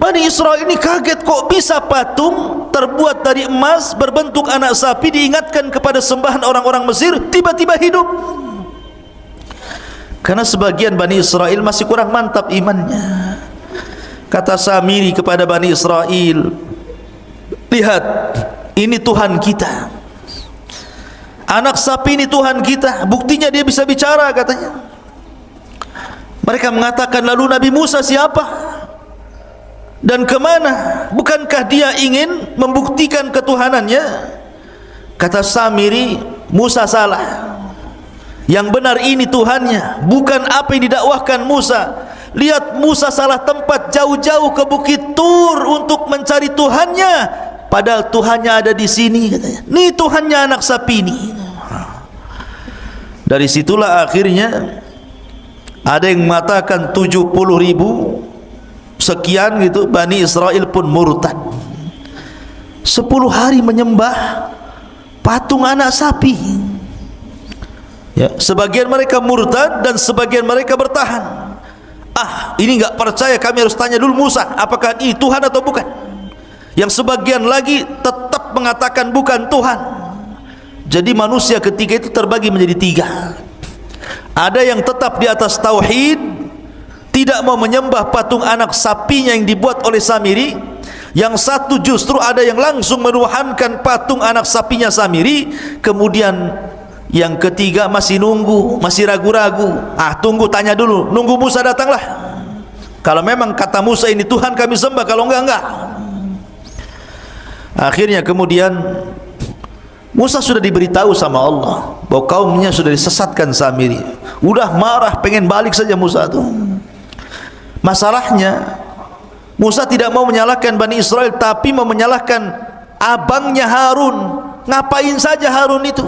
[SPEAKER 2] Bani Israel ini kaget, kok bisa patung terbuat dari emas berbentuk anak sapi diingatkan kepada sembahan orang-orang Mesir tiba-tiba hidup. Karena sebagian Bani Israel masih kurang mantap imannya. Kata Samiri kepada Bani Israel, lihat, ini Tuhan kita, anak sapi ini Tuhan kita, buktinya dia bisa bicara katanya. Mereka mengatakan, lalu Nabi Musa siapa dan kemana? Bukankah dia ingin membuktikan ketuhanannya? Kata Samiri, Musa salah, yang benar ini Tuhannya, bukan apa yang didakwahkan Musa. Lihat, Musa salah tempat, jauh-jauh ke Bukit Tur untuk mencari Tuhannya, padahal Tuhannya ada di sini katanya. Nih Tuhannya anak sapi ini. Dari situlah akhirnya ada yang mengatakan 70.000 sekian gitu, Bani Israel pun murtad. 10 hari menyembah patung anak sapi. Ya, sebagian mereka murtad dan sebagian mereka bertahan. Ah, ini enggak percaya, kami harus tanya dulu Musa, apakah ini Tuhan atau bukan? Yang sebagian lagi tetap mengatakan bukan Tuhan. Jadi manusia ketika itu terbagi menjadi 3. Ada yang tetap di atas tauhid, tidak mau menyembah patung anak sapinya yang dibuat oleh Samiri. Yang satu justru ada yang langsung menuhankan patung anak sapinya Samiri. Kemudian yang ketiga masih nunggu, masih ragu-ragu. Ah, tunggu, tanya dulu, nunggu Musa datanglah. Kalau memang kata Musa ini Tuhan kami sembah, kalau enggak. Akhirnya kemudian Musa sudah diberitahu sama Allah bahwa kaumnya sudah disesatkan Samiri. Udah marah, pengen balik saja Musa tuh. Masalahnya Musa tidak mau menyalahkan Bani Israel, tapi mau menyalahkan abangnya Harun. Ngapain saja Harun itu?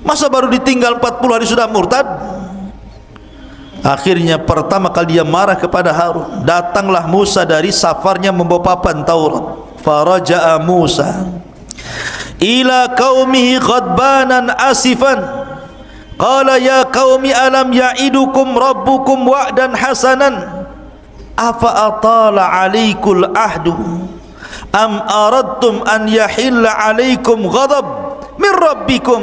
[SPEAKER 2] Masa baru ditinggal 40 hari sudah murtad? Akhirnya pertama kali dia marah kepada Harun. Datanglah Musa dari safarnya membawa papan Taurat. Faraja'a Musa ila qaumihi ghadbanan asifan. Qala ya qaumi alam ya'idukum rabbukum wa'dan hasanan. Afa atala 'alaikul ahdu am aradtum an yahilla 'alaikum ghadab min rabbikum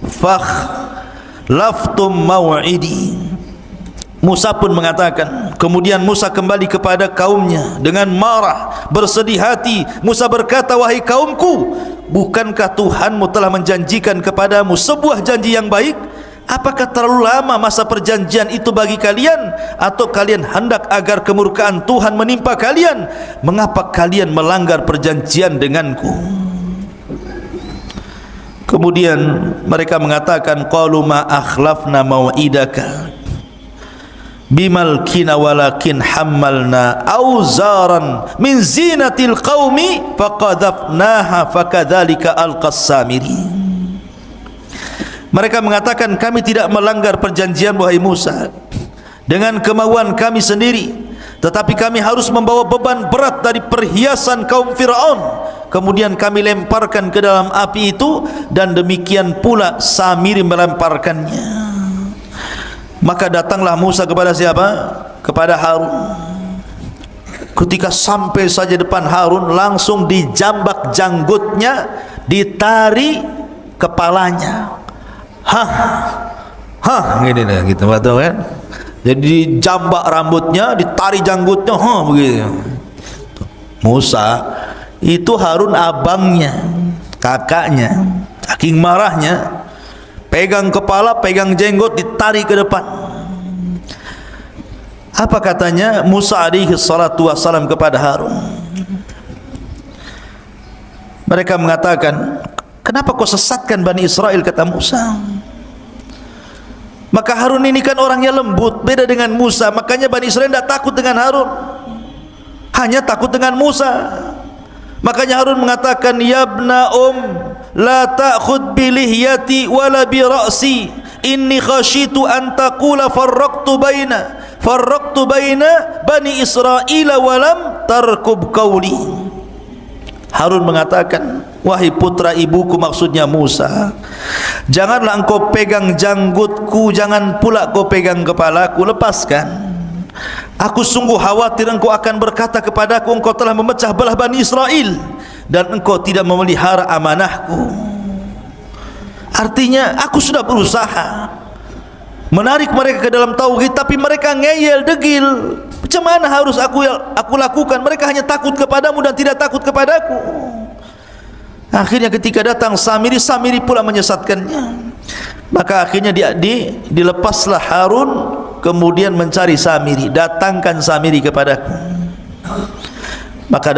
[SPEAKER 2] fakhlaftum maw'idi. Musa pun mengatakan, kemudian Musa kembali kepada kaumnya dengan marah, bersedih hati. Musa berkata, wahai kaumku, bukankah Tuhanmu telah menjanjikan kepadamu sebuah janji yang baik? Apakah terlalu lama masa perjanjian itu bagi kalian? Atau kalian hendak agar kemurkaan Tuhan menimpa kalian? Mengapa kalian melanggar perjanjian denganku? Kemudian mereka mengatakan, qalu ma akhlafna mau'idaka bimalkina walakin hammalna auzaran min zinatil qaumi faqadhafnaha fakadzalika alqas Samiri. Mereka mengatakan, kami tidak melanggar perjanjian wahai Musa dengan kemauan kami sendiri, tetapi kami harus membawa beban berat dari perhiasan kaum Fir'aun, kemudian kami lemparkan ke dalam api itu, dan demikian pula Samiri melemparkannya. Maka datanglah Musa kepada siapa? Kepada Harun. Ketika sampai saja depan Harun, langsung dijambak janggutnya, ditari kepalanya. Gini dah gitu, betul kan? Jadi jambak rambutnya, ditari janggutnya, begitu. Musa itu Harun abangnya, kakaknya, saking marahnya, pegang kepala, pegang jenggot, ditarik ke depan. Apa katanya Musa alaihi salatu wassalam kepada Harun? Mereka mengatakan, kenapa kau sesatkan Bani Israel, kata Musa. Maka Harun ini kan orangnya lembut, beda dengan Musa. Makanya Bani Israel tidak takut dengan Harun, hanya takut dengan Musa. Makanya Harun mengatakan, ya ibna la ta'khud bi lihyati wala bi ra'si, inni khashitu an taqula farraqtu baina Bani Israel walam tarkub qawli. Harun mengatakan, wahai putra ibuku, maksudnya Musa, janganlah engkau pegang janggutku, jangan pula kau pegang kepalaku, lepaskan. Aku sungguh khawatir engkau akan berkata kepadaku, engkau telah memecah belah Bani Israel dan engkau tidak memelihara amanahku. Artinya aku sudah berusaha menarik mereka ke dalam tauhid, tapi mereka ngeyel, degil. Macam mana harus aku lakukan? Mereka hanya takut kepadamu dan tidak takut kepadaku. Akhirnya ketika datang Samiri, Samiri pula menyesatkannya. Maka akhirnya dilepaslah Harun, kemudian mencari Samiri. Datangkan Samiri kepadaku. Maka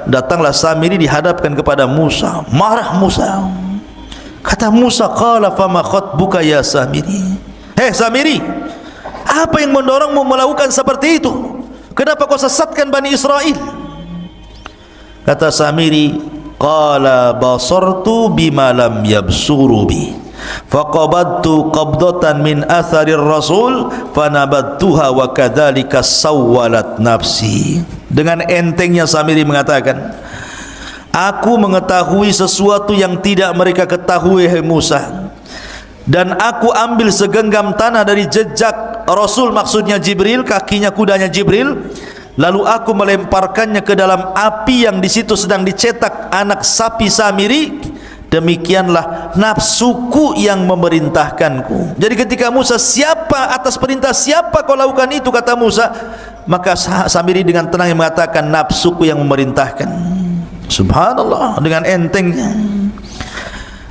[SPEAKER 2] datanglah Samiri, dihadapkan kepada Musa. Marah Musa. Kata Musa, qala fama khatbuka ya Samiri. Hei Samiri, apa yang mendorongmu melakukan seperti itu? Kenapa kau sesatkan Bani Israel? Kata Samiri, qala basartu bima lam yabsuru bi faqabadtu qabdatan min atharir rasul fanabattuha wa kadzalika sawwalat nafsi. Dengan entengnya Samiri mengatakan, aku mengetahui sesuatu yang tidak mereka ketahui, hai Musa, dan aku ambil segenggam tanah dari jejak Rasul, maksudnya Jibril, kakinya kudanya Jibril, lalu aku melemparkannya ke dalam api yang di situ sedang dicetak anak sapi Samiri. Demikianlah nafsuku yang memerintahkanku. Jadi ketika Musa, siapa atas perintah siapa kau lakukan itu, kata Musa, maka Samiri dengan tenang mengatakan, nafsuku yang memerintahkan. Subhanallah, dengan entengnya.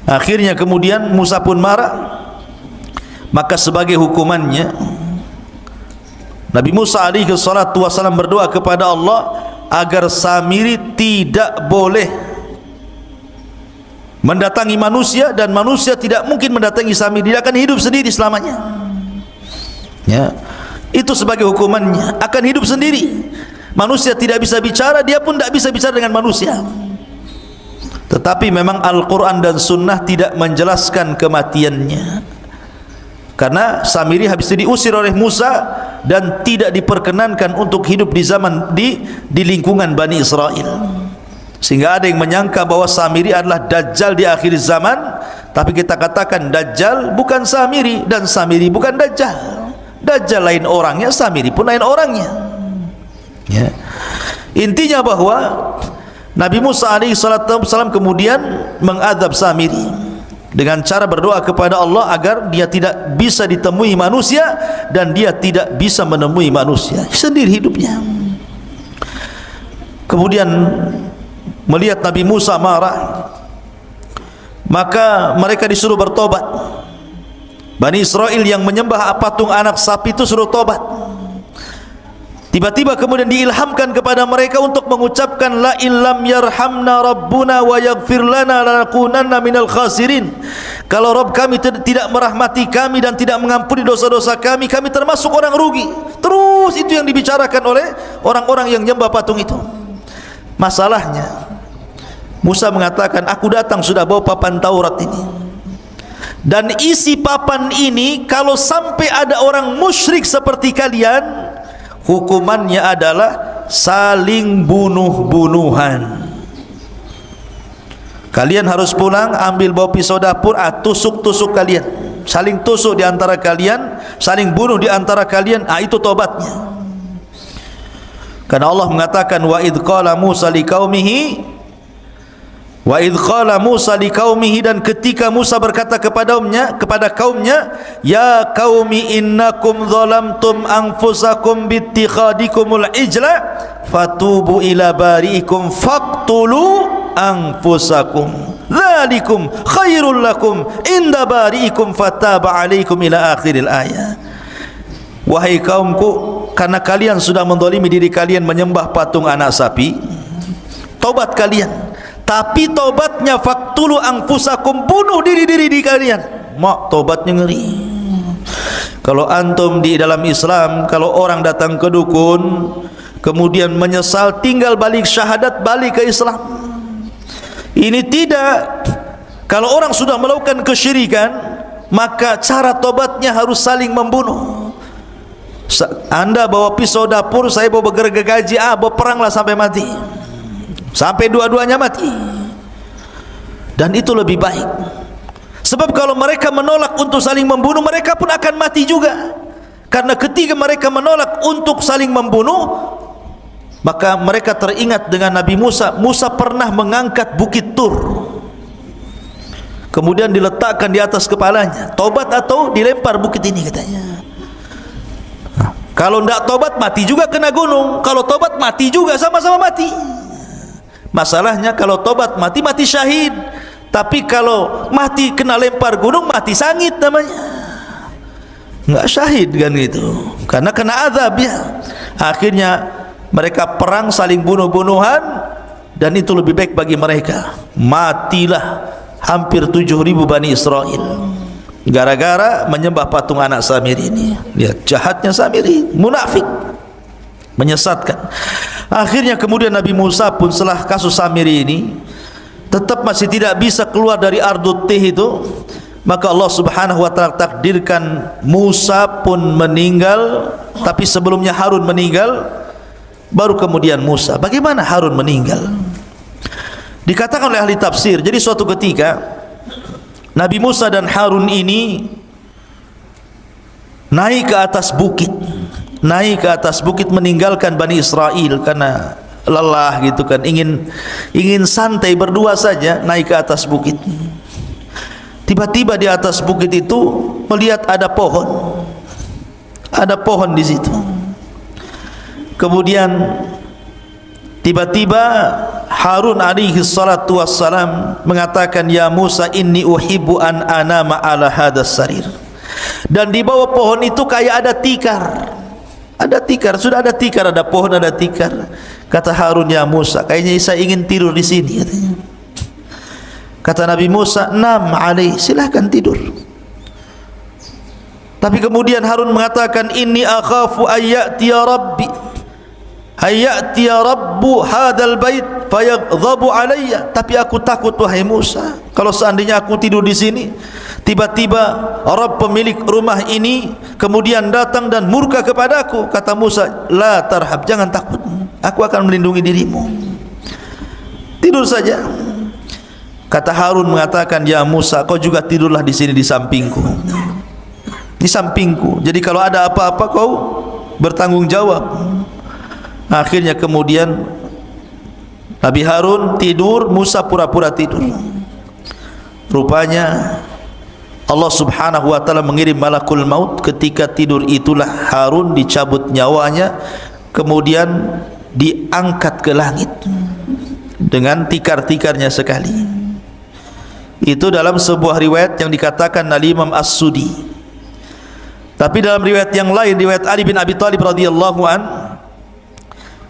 [SPEAKER 2] Akhirnya kemudian Musa pun marah. Maka sebagai hukumannya, Nabi Musa alaihi salatu wasallam berdoa kepada Allah agar Samiri tidak boleh mendatangi manusia, dan manusia tidak mungkin mendatangi Samiri. Dia akan hidup sendiri selamanya. Ya, itu sebagai hukumannya, akan hidup sendiri. Manusia tidak bisa bicara, dia pun tidak bisa bicara dengan manusia. Tetapi memang Al-Quran dan Sunnah tidak menjelaskan kematiannya, karena Samiri habis itu diusir oleh Musa dan tidak diperkenankan untuk hidup di lingkungan Bani Israel. Sehingga ada yang menyangka bahwa Samiri adalah Dajjal di akhir zaman. Tapi kita katakan Dajjal bukan Samiri, dan Samiri bukan Dajjal. Dajjal lain orangnya, Samiri pun lain orangnya. Ya. Intinya bahwa Nabi Musa alaihi salatu wasallam kemudian mengadab Samiri dengan cara berdoa kepada Allah agar dia tidak bisa ditemui manusia dan dia tidak bisa menemui manusia, sendiri hidupnya. Kemudian melihat Nabi Musa marah, Maka mereka disuruh bertobat. Bani Israel yang menyembah patung anak sapi itu suruh tobat. Tiba-tiba kemudian diilhamkan kepada mereka untuk mengucapkan la illam yarhamna rabbuna wa yaghfir lana lanakunanna minal khasirin. Kalau Rabb kami tidak merahmati kami dan tidak mengampuni dosa-dosa kami, kami termasuk orang rugi. Terus itu yang dibicarakan oleh orang-orang yang menyembah patung itu. Masalahnya Musa mengatakan, aku datang sudah bawa papan Taurat ini, dan isi papan ini kalau sampai ada orang musyrik seperti kalian, hukumannya adalah saling bunuh-bunuhan. Kalian harus pulang, ambil bawa pisau dapur, tusuk-tusuk kalian, saling tusuk di antara kalian, saling bunuh di antara kalian. Itu tobatnya. Karena Allah mengatakan, wa idh qala Musa liqaumihi, wa idh qala Musa liqaumihi, dan ketika Musa berkata kepada kaumnya, ya qaumi innakum zalamtum anfusakum bittikhadikumul ijla fatubu ila bari'ikum faqtulu anfusakum dzalikum khairul lakum inda bari'ikum fataba alaikum ila akhiril ayat. Wahai kaumku, karena kalian sudah menzalimi diri kalian menyembah patung anak sapi, tobat kalian. Tapi tobatnya faktulu anfusakum, bunuh diri-diri di kalian. Mak, tobatnya ngeri. Kalau antum di dalam Islam, kalau orang datang ke dukun kemudian menyesal, tinggal balik syahadat, balik ke Islam. Ini tidak. Kalau orang sudah melakukan kesyirikan, maka cara tobatnya harus saling membunuh. Anda bawa pisau dapur, saya bawa gergaji, bawa peranglah sampai mati, sampai dua-duanya mati. Dan itu lebih baik. Sebab kalau mereka menolak untuk saling membunuh, mereka pun akan mati juga. Karena ketika mereka menolak untuk saling membunuh, maka mereka teringat dengan Nabi Musa. Musa pernah mengangkat bukit Tur, kemudian diletakkan di atas kepalanya. Tobat atau dilempar bukit ini katanya. Kalau tidak tobat, mati juga kena gunung. Kalau tobat, mati juga, sama-sama mati. Masalahnya kalau tobat mati, mati syahid. Tapi kalau mati kena lempar gunung, mati sangit namanya. Enggak syahid kan gitu, karena kena azab ya. Akhirnya mereka perang, saling bunuh-bunuhan, dan itu lebih baik bagi mereka. Matilah hampir 7.000 Bani Israel gara-gara menyembah patung anak Samiri ini. Lihat jahatnya Samiri, munafik, menyesatkan. Akhirnya kemudian Nabi Musa pun setelah kasus Samiri ini tetap masih tidak bisa keluar dari Ardut Tih itu, maka Allah Subhanahu wa taala takdirkan Musa pun meninggal. Tapi sebelumnya Harun meninggal, baru kemudian Musa. Bagaimana Harun meninggal? Dikatakan oleh ahli tafsir, jadi suatu ketika Nabi Musa dan Harun ini naik ke atas bukit, meninggalkan Bani Israel karena lelah gitu kan, ingin santai berdua saja, naik ke atas bukit. Tiba-tiba di atas bukit itu melihat ada pohon di situ. Kemudian tiba-tiba Harun alaihi salatu wassalam mengatakan, ya Musa inni uhibbu an anama ala hadas sarir. Dan di bawah pohon itu kayak ada tikar, sudah ada tikar, ada pohon, ada tikar. Kata Harun, ya Musa, kayaknya saya ingin tidur di sini katanya. Kata Nabi Musa, nam alaih, silahkan tidur. Tapi kemudian Harun mengatakan, inni akhafu ayyatiya rabbi, ayyatiya rabbu hadal bait fayaghdhabu alayya. Tapi aku takut wahai Musa, kalau seandainya aku tidur di sini, tiba-tiba Rabb pemilik rumah ini kemudian datang dan murka kepadaku. Kata Musa, la tarhab, jangan takut, aku akan melindungi dirimu, tidur saja. Kata Harun mengatakan, ya Musa, kau juga tidurlah di sini di sampingku, jadi kalau ada apa-apa kau bertanggung jawab. Akhirnya kemudian Nabi Harun tidur, Musa pura-pura tidur. Rupanya Allah Subhanahu wa taala mengirim malakul maut. Ketika tidur itulah Harun dicabut nyawanya, kemudian diangkat ke langit dengan tikar-tikarnya sekali. Itu dalam sebuah riwayat yang dikatakan oleh Imam As-Sudi. Tapi dalam riwayat yang lain, riwayat Ali bin Abi Thalib radhiyallahu an,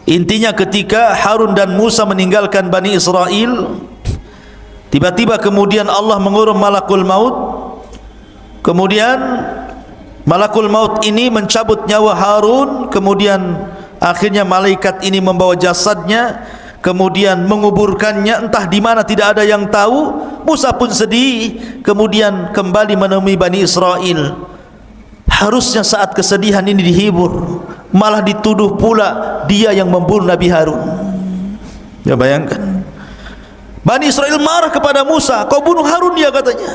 [SPEAKER 2] intinya ketika Harun dan Musa meninggalkan Bani Israel, tiba-tiba kemudian Allah mengurum malakul maut. Kemudian malakul maut ini mencabut nyawa Harun. Kemudian akhirnya malaikat ini membawa jasadnya, kemudian menguburkannya entah di mana, tidak ada yang tahu. Musa pun sedih, kemudian kembali menemui Bani Israel. Harusnya saat kesedihan ini dihibur, malah dituduh pula dia yang membunuh Nabi Harun. Ya, bayangkan. Bani Israel marah kepada Musa, kau bunuh Harun, dia katanya.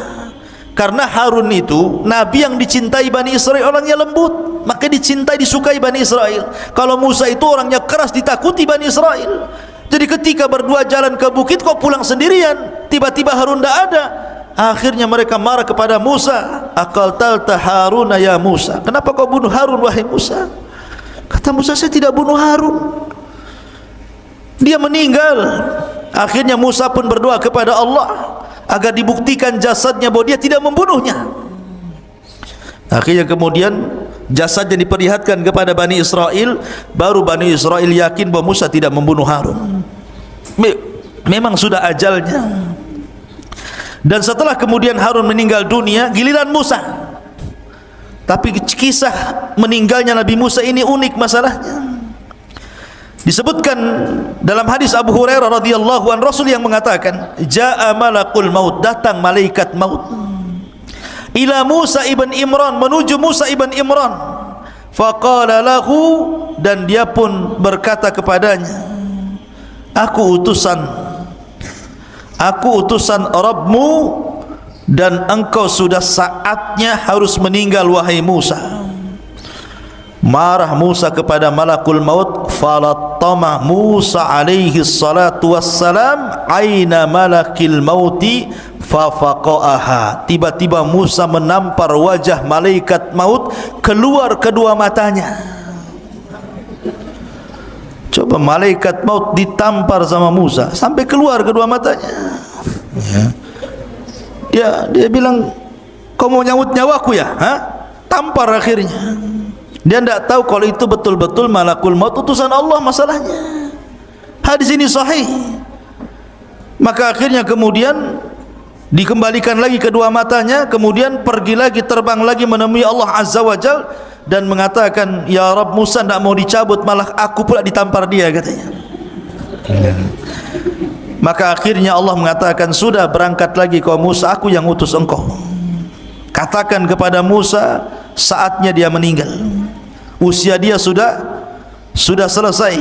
[SPEAKER 2] Karena Harun itu nabi yang dicintai Bani Israel, orangnya lembut, maka dicintai, disukai Bani Israel. Kalau Musa itu orangnya keras, ditakuti Bani Israel. Jadi ketika berdua jalan ke bukit, kok pulang sendirian, tiba-tiba Harun tidak ada. Akhirnya mereka marah kepada Musa, aqaltalta Haruna ya Musa, kenapa kau bunuh Harun wahai Musa? Kata Musa, saya tidak bunuh Harun, dia meninggal. Akhirnya Musa pun berdoa kepada Allah agar dibuktikan jasadnya bahwa dia tidak membunuhnya. Akhirnya kemudian jasadnya diperlihatkan kepada Bani Israel, baru Bani Israel yakin bahwa Musa tidak membunuh Harun. Memang sudah ajalnya. Dan setelah kemudian Harun meninggal dunia, giliran Musa. Tapi kisah meninggalnya Nabi Musa ini unik masalahnya. Disebutkan dalam hadis Abu Hurairah radhiyallahu an, Rasul yang mengatakan, jaa malakul maut, datang malaikat maut ila Musa ibn Imran, menuju Musa ibn Imran. Faqala lahu, dan dia pun berkata kepadanya, aku utusan Rabbmu, dan engkau sudah saatnya harus meninggal wahai Musa. Marah Musa kepada malakul maut. Falattama Musa alaihi salatu wassalam aina malakil mauti fafaqaha. Tiba-tiba Musa menampar wajah malaikat maut, keluar kedua matanya. Coba, malaikat maut ditampar sama Musa sampai keluar kedua matanya. Dia bilang, kau mau nyawut nyawaku ya? Tampar akhirnya. Dia tidak tahu kalau itu betul-betul malakul maut, utusan Allah masalahnya. Hadis ini sahih. Maka akhirnya kemudian dikembalikan lagi kedua matanya, kemudian pergi lagi, terbang lagi menemui Allah Azza wa Jal, dan mengatakan, ya Rabb, Musa tidak mau dicabut, malah aku pula ditampar dia, katanya. Maka akhirnya Allah mengatakan, sudah, berangkat lagi kau Musa, aku yang utus engkau. Katakan kepada Musa, saatnya dia meninggal, usia dia sudah selesai.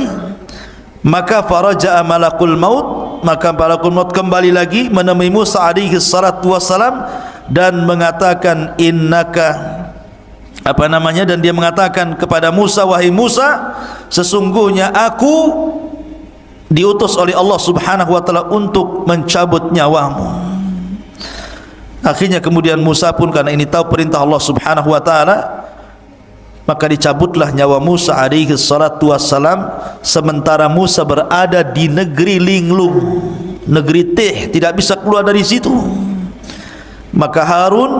[SPEAKER 2] Maka faraja'a malakul maut, maka malakul maut kembali lagi menemui Musa alaihi salatu wassalam dan mengatakan, innaka dan dia mengatakan kepada Musa, wahai Musa, sesungguhnya aku diutus oleh Allah subhanahu wa ta'ala untuk mencabut nyawamu. Akhirnya kemudian Musa pun, karena ini tahu perintah Allah subhanahu wa ta'ala, maka dicabutlah nyawa Musa alaihi salatu wassalam. Sementara Musa berada di negeri linglung, negeri Tih, tidak bisa keluar dari situ. Maka Harun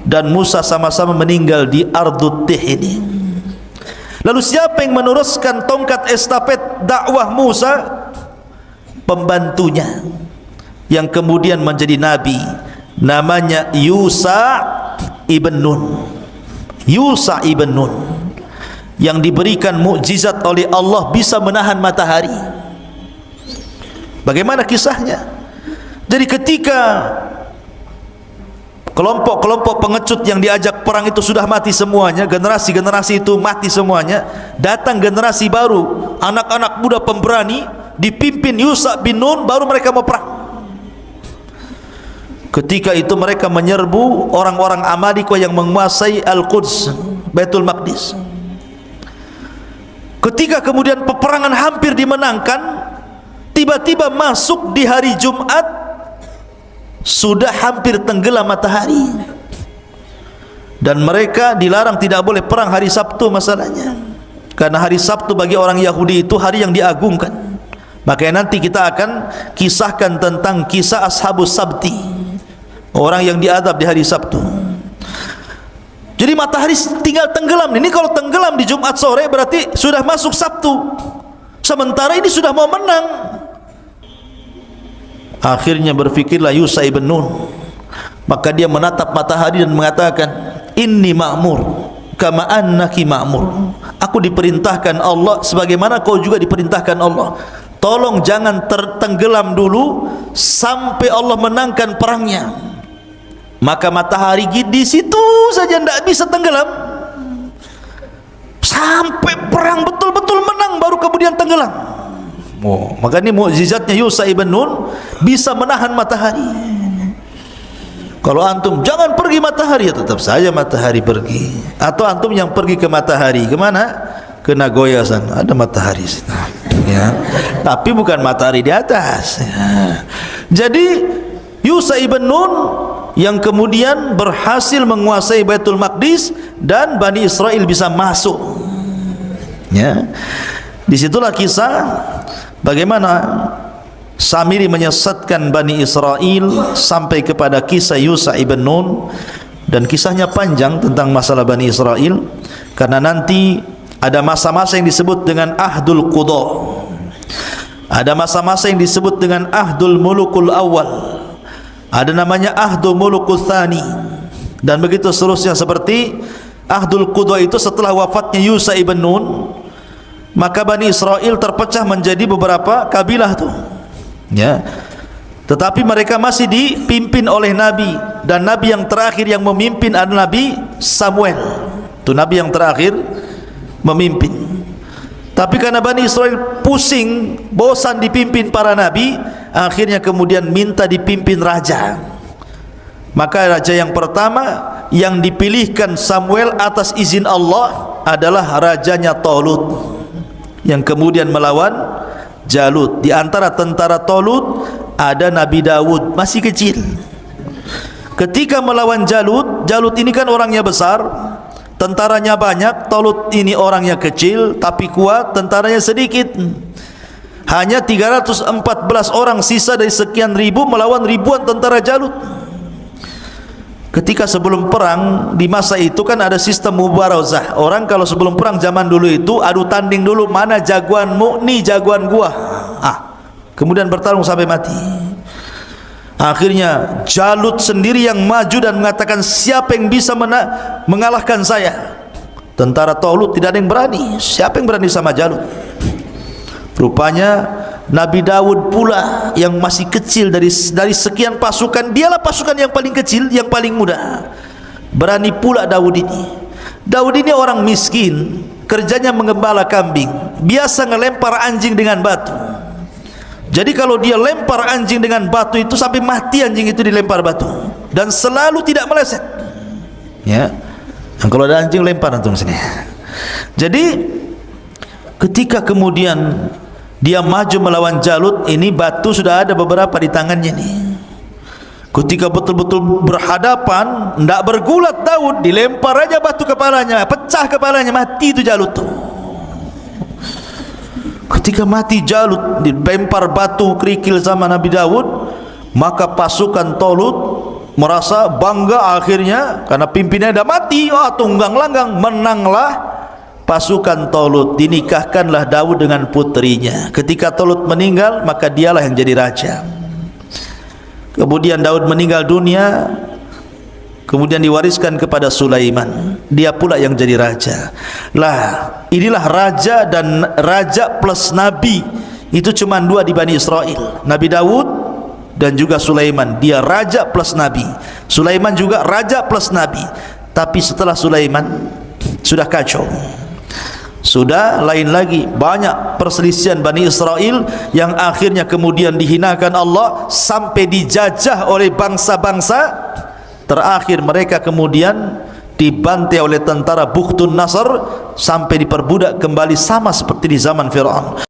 [SPEAKER 2] dan Musa sama-sama meninggal di Ardut Tih ini. Lalu siapa yang meneruskan tongkat estafet dakwah Musa? Pembantunya yang kemudian menjadi nabi, namanya Yusa ibn Nun. Yusa ibn Nun yang diberikan mukjizat oleh Allah, bisa menahan matahari. Bagaimana kisahnya? Jadi ketika kelompok-kelompok pengecut yang diajak perang itu sudah mati semuanya, generasi-generasi itu mati semuanya, datang generasi baru, anak-anak muda pemberani dipimpin Yusa bin Nun, baru mereka mau perang. Ketika itu mereka menyerbu orang-orang Amalika yang menguasai Al-Quds, Baitul Maqdis. Ketika kemudian peperangan hampir dimenangkan, tiba-tiba masuk di hari Jumat, sudah hampir tenggelam matahari, dan mereka dilarang tidak boleh perang hari Sabtu masalahnya, karena hari Sabtu bagi orang Yahudi itu hari yang diagungkan. Makanya nanti kita akan kisahkan tentang kisah Ashabus Sabti, orang yang diadab di hari Sabtu. Jadi matahari tinggal tenggelam. Ini kalau tenggelam di Jumat sore berarti sudah masuk Sabtu. Sementara ini sudah mau menang. Akhirnya berfikirlah Yusha ibn Nun. Maka dia menatap matahari dan mengatakan, inni ma'mur kama annaki ma'mur. Aku diperintahkan Allah sebagaimana kau juga diperintahkan Allah. Tolong jangan tertenggelam dulu sampai Allah menangkan perangnya. Maka matahari di situ saja tidak bisa tenggelam sampai perang betul-betul menang, baru kemudian tenggelam. Oh, maka ini mukjizatnya Yusha ibn Nun, bisa menahan matahari. Kalau antum jangan pergi matahari, ya tetap saja matahari pergi. Atau antum yang pergi ke matahari, kemana? Ke Nagoya sana, ada matahari ya. Tapi bukan matahari di atas ya. Jadi Yusha ibn Nun yang kemudian berhasil menguasai Baitul Maqdis dan Bani Israel bisa masuk ya. Disitulah kisah bagaimana Samiri menyesatkan Bani Israel sampai kepada kisah Yusha ibn Nun. Dan kisahnya panjang tentang masalah Bani Israel, karena nanti ada masa-masa yang disebut dengan Ahdul Qudha, ada masa-masa yang disebut dengan Ahdul Mulukul Awal, ada namanya Ahdul Mulukul Thani, dan begitu seterusnya. Seperti Ahdul Qudha itu setelah wafatnya Yusha ibn Nun, maka Bani Israel terpecah menjadi beberapa kabilah tuh ya. Tetapi mereka masih dipimpin oleh Nabi, dan Nabi yang terakhir yang memimpin adalah Nabi Samuel. Itu Nabi yang terakhir memimpin. Tapi karena Bani Israel pusing, bosan dipimpin para Nabi, akhirnya kemudian minta dipimpin raja. Maka raja yang pertama yang dipilihkan Samuel atas izin Allah adalah rajanya Talut, yang kemudian melawan Jalut. Di antara tentara Talut ada Nabi Dawud, masih kecil. Ketika melawan Jalut, Jalut ini kan orangnya besar, tentaranya banyak. Talut ini orangnya kecil tapi kuat, tentaranya sedikit. Hanya 314 orang sisa dari sekian ribu melawan ribuan tentara Jalut. Ketika sebelum perang, di masa itu kan ada sistem mubarazah. Orang kalau sebelum perang zaman dulu itu adu tanding dulu, mana jagoanmu, nih jagoan gua. Kemudian bertarung sampai mati. Akhirnya Jalut sendiri yang maju dan mengatakan, siapa yang bisa mengalahkan saya? Tentara Talut tidak ada yang berani. Siapa yang berani sama Jalut? Rupanya Nabi Dawud pula yang masih kecil dari sekian pasukan, dialah pasukan yang paling kecil, yang paling muda. Berani pula Dawud ini. Dawud ini orang miskin, kerjanya mengembala kambing, biasa ngelempar anjing dengan batu. Jadi kalau dia lempar anjing dengan batu itu sampai mati anjing itu dilempar batu, dan selalu tidak meleset. Ya, dan kalau ada anjing lempar antum sini. Jadi ketika kemudian dia maju melawan Jalut, ini batu sudah ada beberapa di tangannya nih. Ketika betul-betul berhadapan, tidak bergulat Daud, dilempar aja batu kepalanya, pecah kepalanya, mati itu Jalut tuh. Ketika mati Jalut, dilempar batu kerikil sama Nabi Daud, maka pasukan Talut merasa bangga akhirnya karena pimpinannya sudah mati. Tunggang langgang, menanglah pasukan Talut. Dinikahkanlah Daud dengan putrinya. Ketika Talut meninggal, maka dialah yang jadi raja. Kemudian Daud meninggal dunia, kemudian diwariskan kepada Sulaiman, dia pula yang jadi raja. Lah, inilah raja dan raja plus nabi. Itu cuma dua di Bani Israel, Nabi Daud dan juga Sulaiman. Dia raja plus nabi, Sulaiman juga raja plus nabi. Tapi setelah Sulaiman sudah kacau, sudah lain lagi. Banyak perselisihan Bani Israel yang akhirnya kemudian dihinakan Allah sampai dijajah oleh bangsa-bangsa. Terakhir mereka kemudian dibantai oleh tentara Bukhtun Nasr sampai diperbudak kembali, sama seperti di zaman Fir'aun.